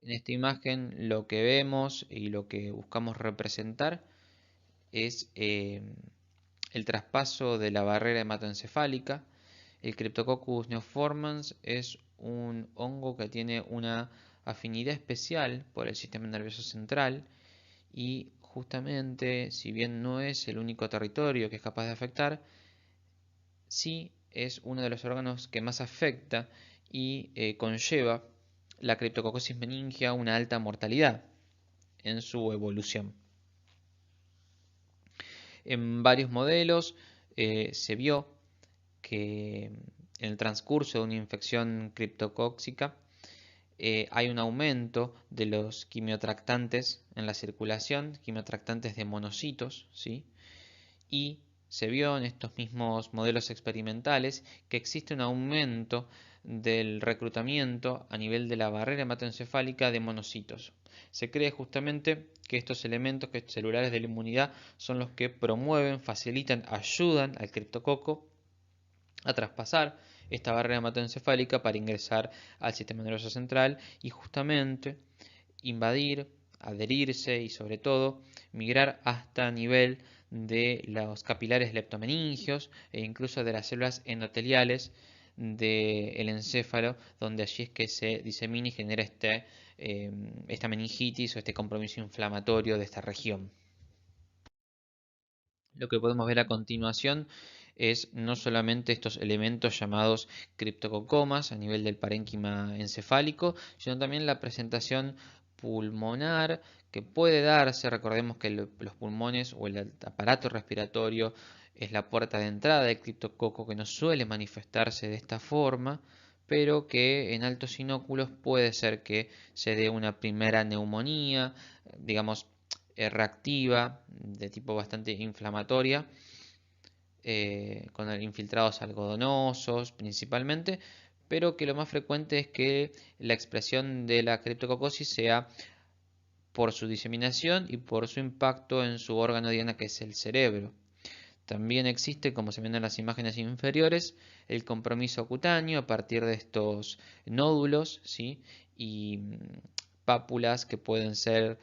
En esta imagen lo que vemos y lo que buscamos representar es el traspaso de la barrera hematoencefálica. El Cryptococcus neoformans es un hongo que tiene una afinidad especial por el sistema nervioso central y justamente, si bien no es el único territorio que es capaz de afectar, sí es uno de los órganos que más afecta y conlleva la Cryptococcosis meningia una alta mortalidad en su evolución. En varios modelos se vio que en el transcurso de una infección criptocóxica hay un aumento de los quimiotractantes en la circulación, quimiotractantes de monocitos, ¿sí? Y se vio en estos mismos modelos experimentales que existe un aumento del reclutamiento a nivel de la barrera hematoencefálica de monocitos. Se cree justamente que estos elementos celulares de la inmunidad son los que promueven, facilitan, ayudan al criptococo a traspasar esta barrera hematoencefálica para ingresar al sistema nervioso central y justamente invadir, adherirse y sobre todo migrar hasta nivel de los capilares leptomeningios e incluso de las células endoteliales del encéfalo, donde allí es que se disemina y genera esta meningitis o este compromiso inflamatorio de esta región. Lo que podemos ver a continuación es no solamente estos elementos llamados criptococomas a nivel del parénquima encefálico, sino también la presentación pulmonar que puede darse. Recordemos que los pulmones o el aparato respiratorio es la puerta de entrada del criptococo, que no suele manifestarse de esta forma, pero que en altos inóculos puede ser que se dé una primera neumonía, digamos, reactiva, de tipo bastante inflamatoria, con infiltrados algodonosos principalmente, pero que lo más frecuente es que la expresión de la criptococosis sea por su diseminación y por su impacto en su órgano diana, que es el cerebro. También existe, como se ven en las imágenes inferiores, el compromiso cutáneo a partir de estos nódulos, ¿sí? Y pápulas que pueden ser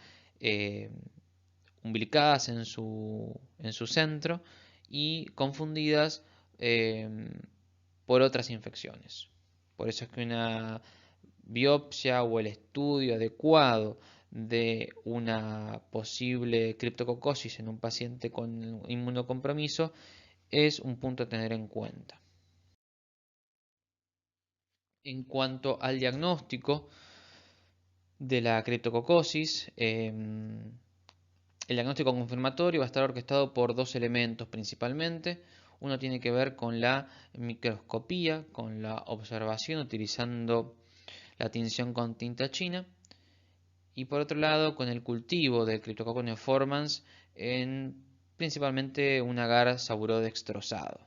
umbilicadas en su centro y confundidas eh, por otras infecciones. Por eso es que una biopsia o el estudio adecuado de una posible criptococosis en un paciente con inmunocompromiso es un punto a tener en cuenta. En cuanto al diagnóstico de la criptococosis, el diagnóstico confirmatorio va a estar orquestado por dos elementos principalmente. Uno tiene que ver con la microscopía, con la observación utilizando la tinción con tinta china. Y por otro lado, con el cultivo del Cryptococcus neoformans en principalmente un agar saurodextrosado.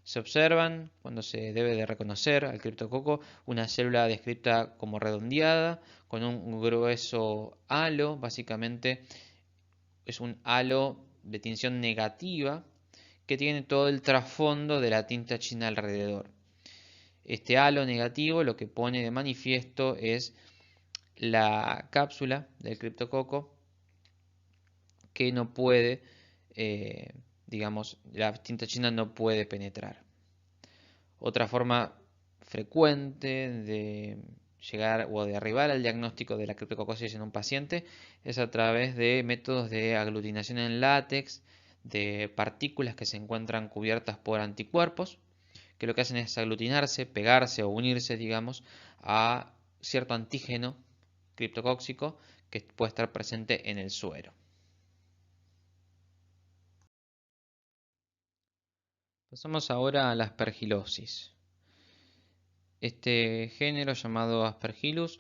Se observan, cuando se debe de reconocer al criptococo, una célula descrita como redondeada, con un grueso halo, básicamente es un halo de tinción negativa que tiene todo el trasfondo de la tinta china alrededor. Este halo negativo lo que pone de manifiesto es la cápsula del criptococo que no puede, digamos, la tinta china no puede penetrar. Otra forma frecuente de llegar o de arribar al diagnóstico de la criptococosis en un paciente es a través de métodos de aglutinación en látex de partículas que se encuentran cubiertas por anticuerpos, que lo que hacen es aglutinarse, pegarse o unirse, digamos, a cierto antígeno criptocóxico que puede estar presente en el suero. Pasamos ahora a la aspergilosis. Este género, llamado Aspergillus,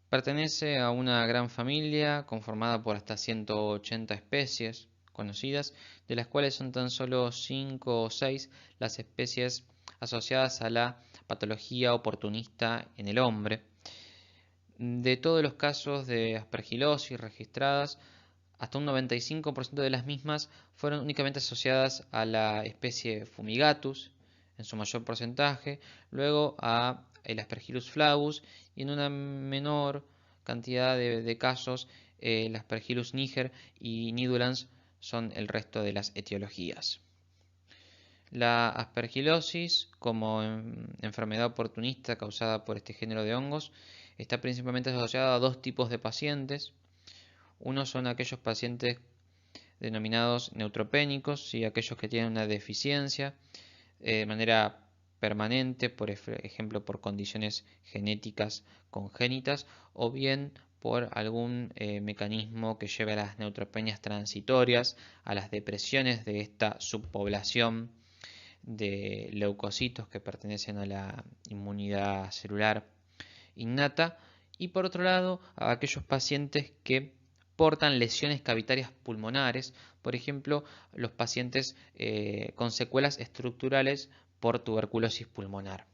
pertenece a una gran familia conformada por hasta 180 especies conocidas, de las cuales son tan solo 5 o 6 las especies asociadas a la patología oportunista en el hombre. De todos los casos de aspergilosis registradas, hasta un 95% de las mismas fueron únicamente asociadas a la especie Fumigatus, en su mayor porcentaje, luego a el Aspergillus flavus y en una menor cantidad de casos el Aspergillus niger y nidulans son el resto de las etiologías. La aspergilosis, como enfermedad oportunista causada por este género de hongos, está principalmente asociada a dos tipos de pacientes. Uno son aquellos pacientes denominados neutropénicos, y aquellos que tienen una deficiencia de manera permanente, por ejemplo por condiciones genéticas congénitas, o bien por algún mecanismo que lleve a las neutropenias transitorias, a las depresiones de esta subpoblación de leucocitos que pertenecen a la inmunidad celular innata, y por otro lado a aquellos pacientes que portan lesiones cavitarias pulmonares, por ejemplo los pacientes con secuelas estructurales por tuberculosis pulmonar.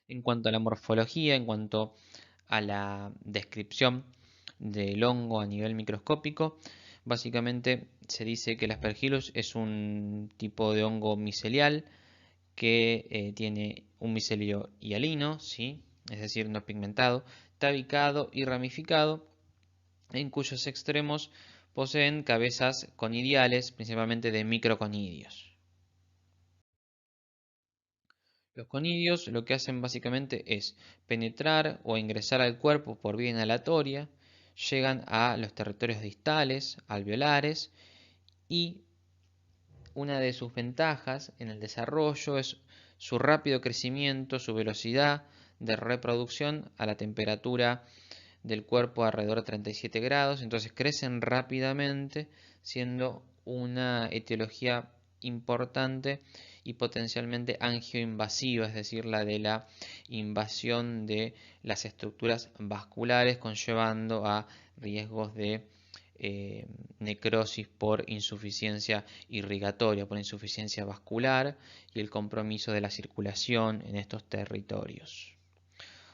En cuanto a la morfología, en cuanto a la descripción del hongo a nivel microscópico, básicamente se dice que el Aspergillus es un tipo de hongo micelial que tiene un micelio hialino, ¿sí? Es decir, no pigmentado, tabicado y ramificado, en cuyos extremos poseen cabezas conidiales, principalmente de microconidios. Los conidios lo que hacen básicamente es penetrar o ingresar al cuerpo por vía inhalatoria, llegan a los territorios distales, alveolares, y una de sus ventajas en el desarrollo es su rápido crecimiento, su velocidad de reproducción a la temperatura del cuerpo alrededor de 37 grados, entonces crecen rápidamente, siendo una etiología importante y potencialmente angioinvasiva, es decir, la de la invasión de las estructuras vasculares, conllevando a riesgos de necrosis por insuficiencia irrigatoria, por insuficiencia vascular y el compromiso de la circulación en estos territorios.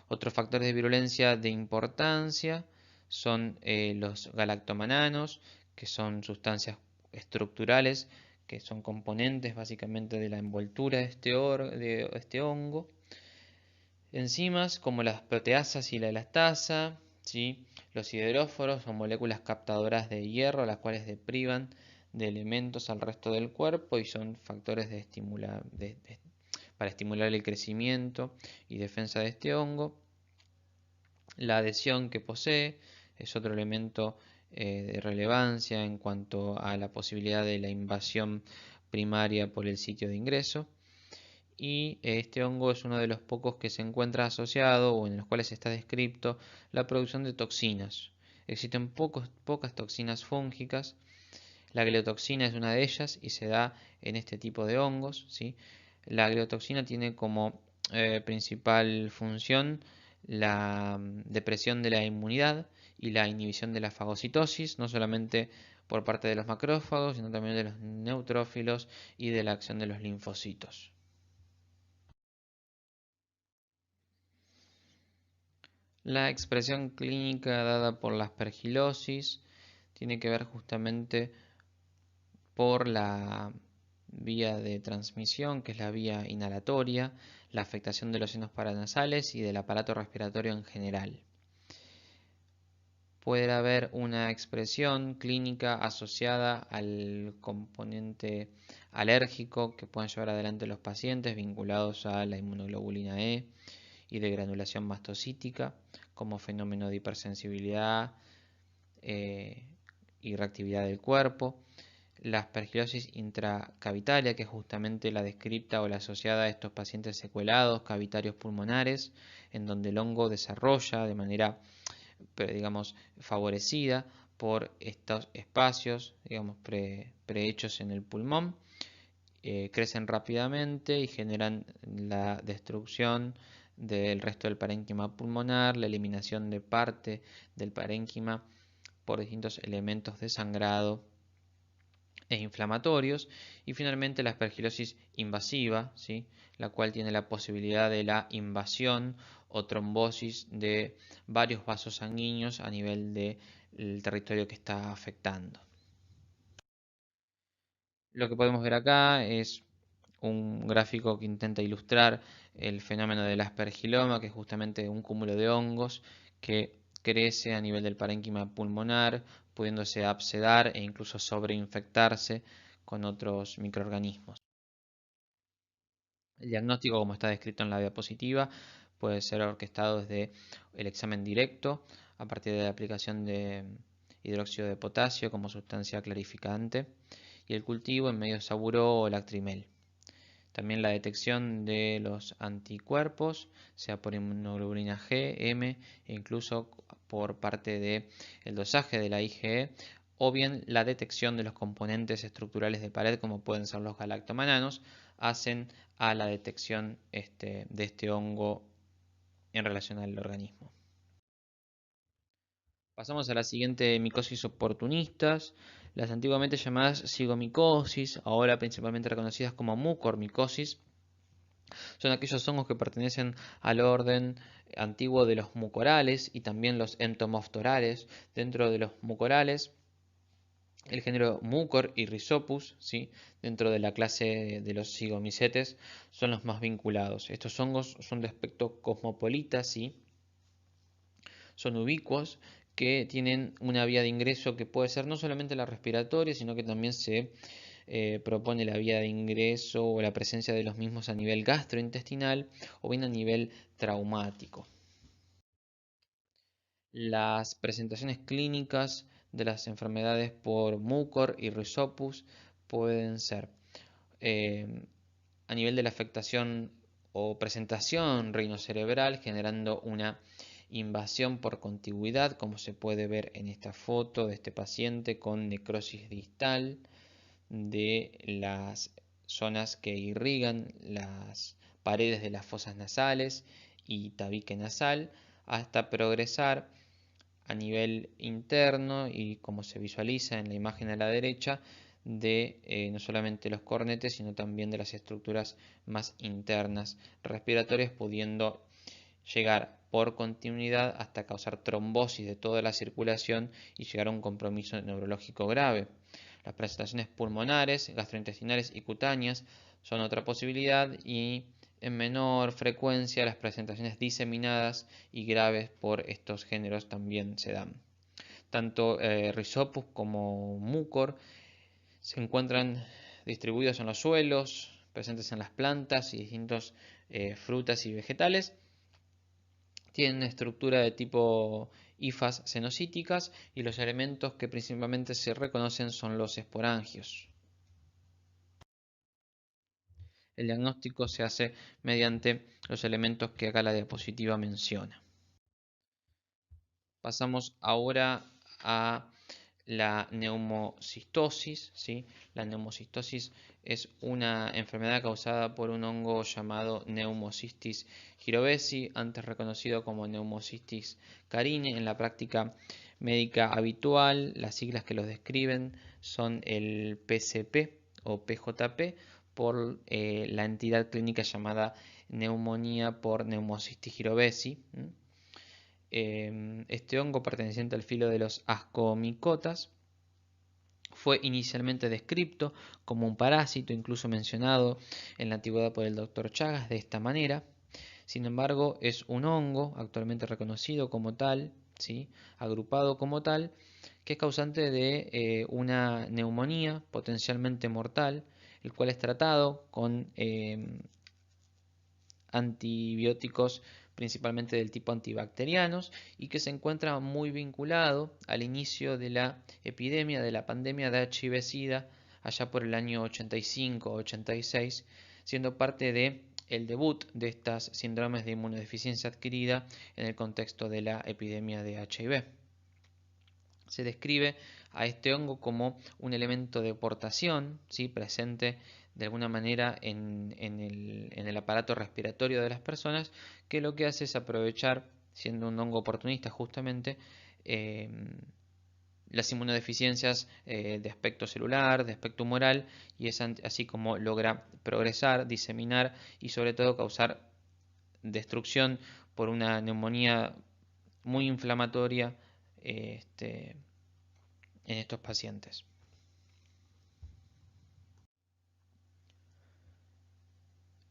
Otros factores de virulencia de importancia son los galactomananos, que son sustancias estructurales, que son componentes básicamente de la envoltura de este hongo. Enzimas como las proteasas y la elastasa, ¿sí? Los sideróforos son moléculas captadoras de hierro, las cuales deprivan de elementos al resto del cuerpo y son factores para estimular el crecimiento y defensa de este hongo. La adhesión que posee es otro elemento de relevancia en cuanto a la posibilidad de la invasión primaria por el sitio de ingreso. Y este hongo es uno de los pocos que se encuentra asociado o en los cuales está descrito la producción de toxinas. Existen pocas toxinas fúngicas. La gliotoxina es una de ellas y se da en este tipo de hongos, ¿sí? La gliotoxina tiene como principal función la depresión de la inmunidad y la inhibición de la fagocitosis, no solamente por parte de los macrófagos, sino también de los neutrófilos y de la acción de los linfocitos. La expresión clínica dada por la aspergilosis tiene que ver justamente por la vía de transmisión, que es la vía inhalatoria, la afectación de los senos paranasales y del aparato respiratorio en general. Puede haber una expresión clínica asociada al componente alérgico que pueden llevar adelante los pacientes vinculados a la inmunoglobulina E y de granulación mastocítica, como fenómeno de hipersensibilidad y reactividad del cuerpo. La aspergilosis intracavitaria, que es justamente la descripta o la asociada a estos pacientes secuelados, cavitarios pulmonares, en donde el hongo desarrolla de manera, digamos, favorecida por estos espacios, digamos, prehechos en el pulmón, crecen rápidamente y generan la destrucción del resto del parénquima pulmonar, la eliminación de parte del parénquima por distintos elementos de sangrado e inflamatorios, y finalmente la aspergilosis invasiva, ¿sí? La cual tiene la posibilidad de la invasión o trombosis de varios vasos sanguíneos a nivel del territorio que está afectando. Lo que podemos ver acá es un gráfico que intenta ilustrar el fenómeno del aspergiloma, que es justamente un cúmulo de hongos que crece a nivel del parénquima pulmonar, pudiéndose abscedar e incluso sobreinfectarse con otros microorganismos. El diagnóstico, como está descrito en la diapositiva, puede ser orquestado desde el examen directo a partir de la aplicación de hidróxido de potasio como sustancia clarificante y el cultivo en medio saburo o lactrimel. También la detección de los anticuerpos, sea por inmunoglobulina G, M e incluso por parte del dosaje de la IgE, o bien la detección de los componentes estructurales de pared, como pueden ser los galactomananos, hacen a la detección de este hongo en relación al organismo. Pasamos a la siguiente micosis oportunistas, las antiguamente llamadas cigomicosis, ahora principalmente reconocidas como mucormicosis, Son aquellos hongos que pertenecen al orden antiguo de los mucorales y también los entomoftorales. Dentro de los mucorales, el género Mucor y Rhizopus, ¿sí? Dentro de la clase de los zigomycetes, son los más vinculados. Estos hongos son de aspecto cosmopolita, ¿sí? Son ubicuos que tienen una vía de ingreso que puede ser no solamente la respiratoria, sino que también se propone la vía de ingreso o la presencia de los mismos a nivel gastrointestinal o bien a nivel traumático. Las presentaciones clínicas de las enfermedades por Mucor y Rhizopus pueden ser eh, a nivel de la afectación o presentación rinocerebral, generando una invasión por contigüidad, como se puede ver en esta foto de este paciente con necrosis distal de las zonas que irrigan las paredes de las fosas nasales y tabique nasal, hasta progresar a nivel interno y como se visualiza en la imagen a la derecha de no solamente los cornetes sino también de las estructuras más internas respiratorias, pudiendo llegar por continuidad hasta causar trombosis de toda la circulación y llegar a un compromiso neurológico grave. Las presentaciones pulmonares, gastrointestinales y cutáneas son otra posibilidad, y en menor frecuencia las presentaciones diseminadas y graves por estos géneros también se dan. Tanto Rhizopus como Mucor se encuentran distribuidos en los suelos, presentes en las plantas y distintas frutas y vegetales. Tienen una estructura de tipo hifas cenocíticas y los elementos que principalmente se reconocen son los esporangios. El diagnóstico se hace mediante los elementos que acá la diapositiva menciona. Pasamos ahora a la neumocistosis, ¿sí? La neumocistosis es una enfermedad causada por un hongo llamado Pneumocystis jirovesi, antes reconocido como Pneumocystis carinii. En la práctica médica habitual, las siglas que los describen son el PCP o PJP por la entidad clínica llamada neumonía por Pneumocystis jirovesi. Este hongo, perteneciente al filo de los ascomicotas, fue inicialmente descrito como un parásito, incluso mencionado en la antigüedad por el Dr. Chagas de esta manera. Sin embargo, es un hongo actualmente reconocido como tal, ¿sí? Agrupado como tal, que es causante de una neumonía potencialmente mortal, el cual es tratado con antibióticos principalmente del tipo antibacterianos, y que se encuentra muy vinculado al inicio de la epidemia de la pandemia de HIV-Sida allá por el año 85-86, siendo parte de el debut de estas síndromes de inmunodeficiencia adquirida en el contexto de la epidemia de HIV. Se describe a este hongo como un elemento de portación, ¿sí? Presente de alguna manera en el aparato respiratorio de las personas, que lo que hace es aprovechar, siendo un hongo oportunista justamente, eh, las inmunodeficiencias de aspecto celular, de aspecto humoral, y es así como logra progresar, diseminar y sobre todo causar destrucción por una neumonía muy inflamatoria en estos pacientes.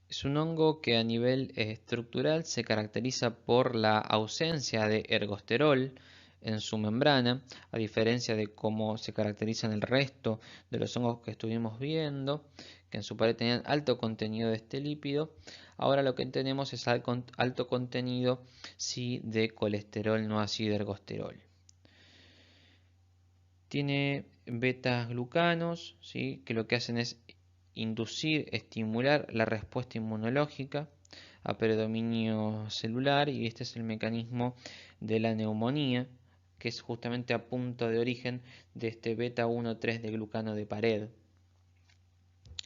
Es un hongo que a nivel estructural se caracteriza por la ausencia de ergosterol en su membrana, a diferencia de cómo se caracteriza en el resto de los hongos que estuvimos viendo, que en su pared tenían alto contenido de este lípido. Ahora lo que tenemos es alto contenido sí, de colesterol no ácido ergosterol. Tiene beta-glucanos, ¿sí? Que lo que hacen es inducir, estimular la respuesta inmunológica a predominio celular, y este es el mecanismo de la neumonía, que es justamente a punto de origen de este beta 1,3 de glucano de pared.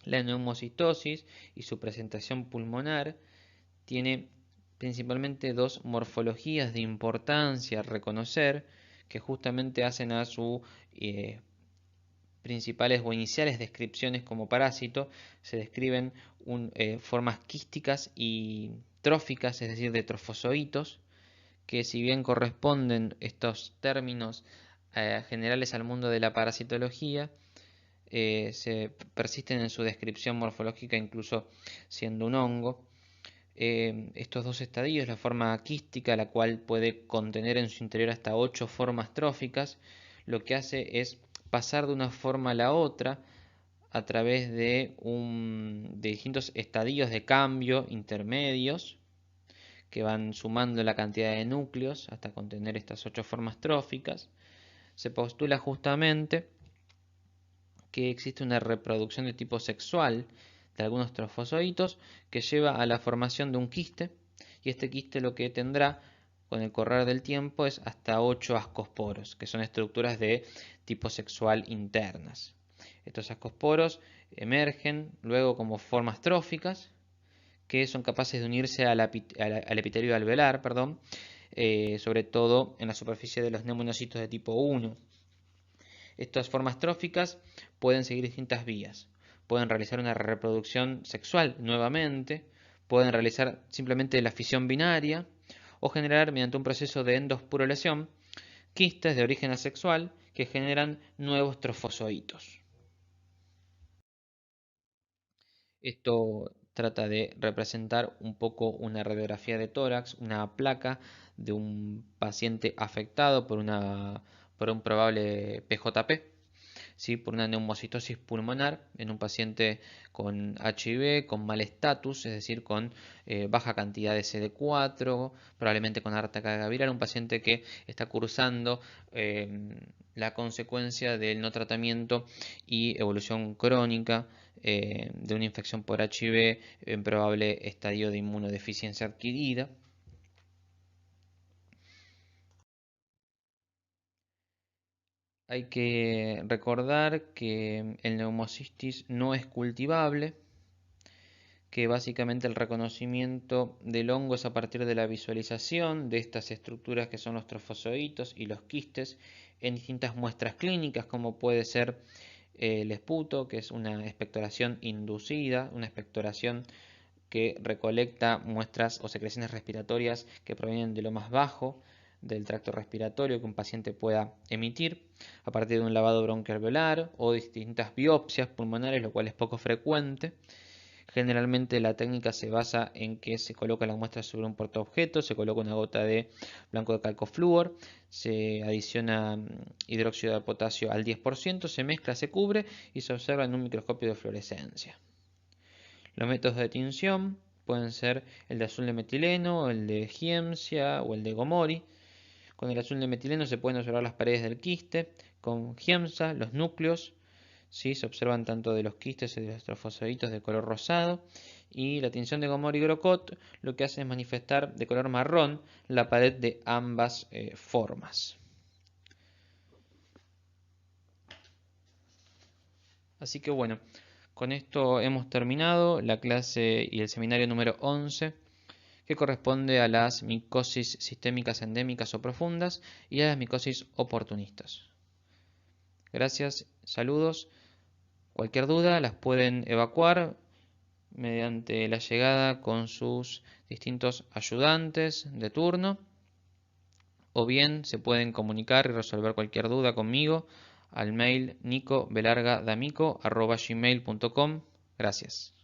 La neumocitosis y su presentación pulmonar tiene principalmente dos morfologías de importancia a reconocer, que justamente hacen a su principales o iniciales descripciones como parásito se describen formas quísticas y tróficas, es decir, de trofozoitos, que si bien corresponden estos términos generales al mundo de la parasitología, se persisten en su descripción morfológica incluso siendo un hongo. Estos dos estadios, la forma quística, la cual puede contener en su interior hasta 8 formas tróficas, lo que hace es pasar de una forma a la otra a través de distintos estadios de cambio intermedios que van sumando la cantidad de núcleos hasta contener estas 8 formas tróficas. Se postula justamente que existe una reproducción de tipo sexual de algunos trofozoitos que lleva a la formación de un quiste, y este quiste lo que tendrá con el correr del tiempo es hasta 8 ascosporos, que son estructuras de tipo sexual internas. Estos ascosporos emergen luego como formas tróficas que son capaces de unirse al epitelio alveolar, sobre todo en la superficie de los neumonocitos de tipo 1. Estas formas tróficas pueden seguir distintas vías. Pueden realizar una reproducción sexual nuevamente, pueden realizar simplemente la fisión binaria o generar mediante un proceso de endospurulación quistes de origen asexual que generan nuevos trofozoitos. Esto trata de representar un poco una radiografía de tórax, una placa de un paciente afectado por un probable PJP, ¿sí? Por una neumocitosis pulmonar en un paciente con HIV, con mal estatus, es decir, con baja cantidad de CD4, probablemente con alta carga viral, un paciente que está cursando la consecuencia del no tratamiento y evolución crónica de una infección por HIV en probable estadio de inmunodeficiencia adquirida. Hay que recordar que el neumocistis no es cultivable, que básicamente el reconocimiento del hongo es a partir de la visualización de estas estructuras que son los trofozoitos y los quistes en distintas muestras clínicas, como puede ser el esputo, que es una expectoración inducida, una expectoración que recolecta muestras o secreciones respiratorias que provienen de lo más bajo del tracto respiratorio que un paciente pueda emitir a partir de un lavado bronquialveolar o distintas biopsias pulmonares, lo cual es poco frecuente. Generalmente la técnica se basa en que se coloca la muestra sobre un portaobjeto, se coloca una gota de blanco de calcoflúor, se adiciona hidróxido de potasio al 10%, se mezcla, se cubre y se observa en un microscopio de fluorescencia. Los métodos de tinción pueden ser el de azul de metileno, el de Giemsia o el de Gomori. Con el azul de metileno se pueden observar las paredes del quiste. Con Giemsa, los núcleos, ¿sí? Se observan tanto de los quistes y de los trofozoitos de color rosado. Y la tinción de Gomori Grocott lo que hace es manifestar de color marrón la pared de ambas formas. Así que bueno, con esto hemos terminado la clase y el seminario número 11, que corresponde a las micosis sistémicas endémicas o profundas y a las micosis oportunistas. Gracias, saludos. Cualquier duda las pueden evacuar mediante la llegada con sus distintos ayudantes de turno, o bien se pueden comunicar y resolver cualquier duda conmigo al mail nicobelargadamico@gmail.com. Gracias.